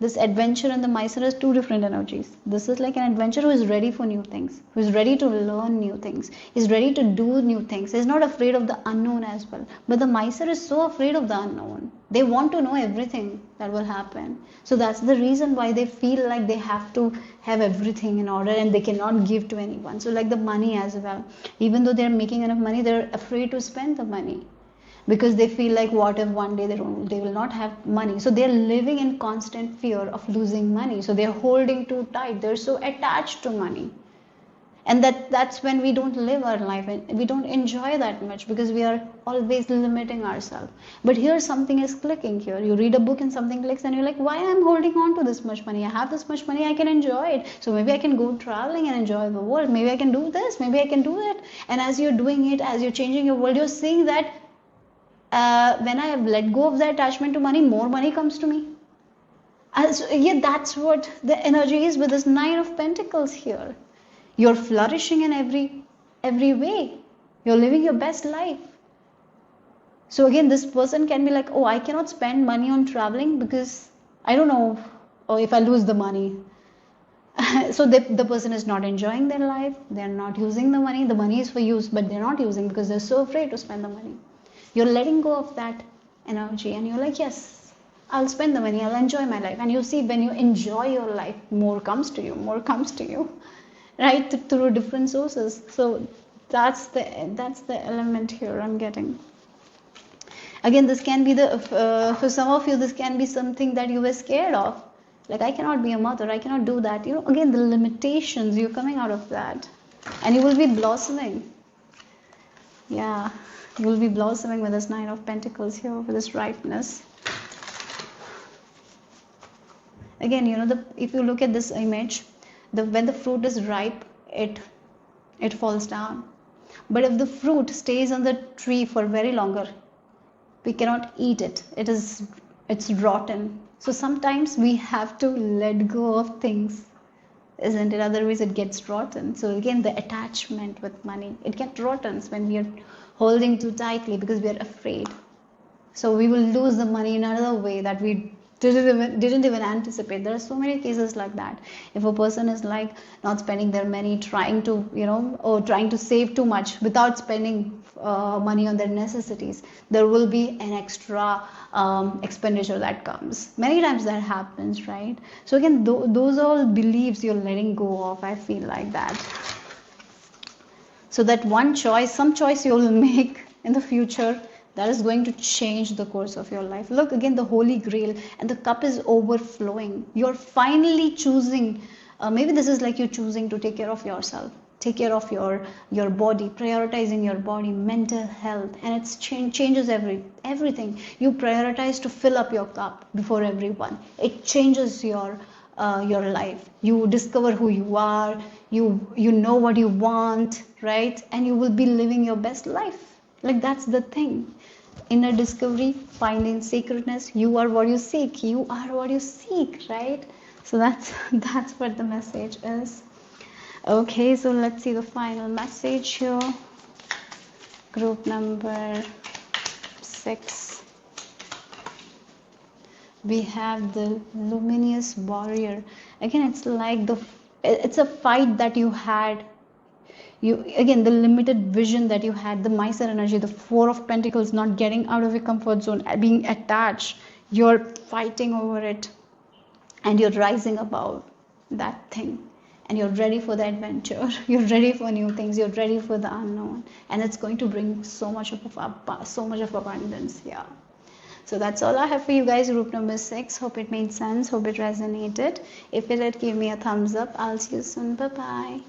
This adventure and the miser has 2 different energies. This is like an adventurer who is ready for new things, who is ready to learn new things, is ready to do new things, is not afraid of the unknown as well. But the miser is so afraid of the unknown. They want to know everything that will happen. So that's the reason why they feel like they have to have everything in order and they cannot give to anyone. So like the money as well. Even though they're making enough money, they're afraid to spend the money, because they feel like, what if one day they will not have money. So they're living in constant fear of losing money. So they're holding too tight. They're so attached to money. And that's when we don't live our life and we don't enjoy that much, because we are always limiting ourselves. But here something is clicking here. You read a book and something clicks and you're like, why I'm holding on to this much money? I have this much money, I can enjoy it. So maybe I can go traveling and enjoy the world. Maybe I can do this, maybe I can do that. And as you're doing it, as you're changing your world, you're seeing that when I have let go of the attachment to money, more money comes to me. So, yeah, that's what the energy is with this 9 of Pentacles here. You're flourishing in every way. You're living your best life. So again, this person can be like, oh, I cannot spend money on traveling because I don't know if I lose the money. So the person is not enjoying their life. They're not using the money. The money is for use, but they're not using because they're so afraid to spend the money. You're letting go of that energy and you're like, yes, I'll spend the money, I'll enjoy my life. And you see, when you enjoy your life, more comes to you, right? Through different sources. So that's the element here I'm getting. Again, this can be for some of you, this can be something that you were scared of. Like, I cannot be a mother, I cannot do that. Again, the limitations, you're coming out of that. And you will be blossoming. Yeah. You will be blossoming with this 9 of Pentacles here, with this ripeness. Again, if you look at this image, when the fruit is ripe, it falls down. But if the fruit stays on the tree for very longer, we cannot eat it. It's rotten. So sometimes we have to let go of things, isn't it? Otherwise it gets rotten. So again, the attachment with money, it gets rotten when we are holding too tightly because we are afraid. So we will lose the money in another way that we didn't even anticipate. There are so many cases like that. If a person is like not spending their money, trying to save too much without spending money on their necessities, there will be an extra expenditure that comes. Many times that happens, right? So again, those all beliefs you're letting go of. I feel like that. So that one choice, some choice you will make in the future, that is going to change the course of your life. Look again, the holy grail, and the cup is overflowing. You're finally choosing. Maybe this is like you choosing to take care of yourself, take care of your body, prioritizing your body, mental health, and it's changes everything. You prioritize to fill up your cup before everyone. It changes your life. You discover who you are. You know what you want, right? And you will be living your best life. Like, that's the thing. Inner discovery, finding sacredness. You are what you seek. You are what you seek, right? So that's that's what the message is. Okay, so let's see the final message here. Group number 6. We have the luminous warrior. Again, it's like it's a fight that you had. You, again, the limited vision that you had, the Mysore energy, the Four of Pentacles, not getting out of your comfort zone, being attached. You're fighting over it, and you're rising above that thing, and you're ready for the adventure. You're ready for new things. You're ready for the unknown, and it's going to bring so much of abundance. Yeah. So that's all I have for you guys. Group number 6. Hope it made sense. Hope it resonated. If it did, give me a thumbs up. I'll see you soon. Bye bye.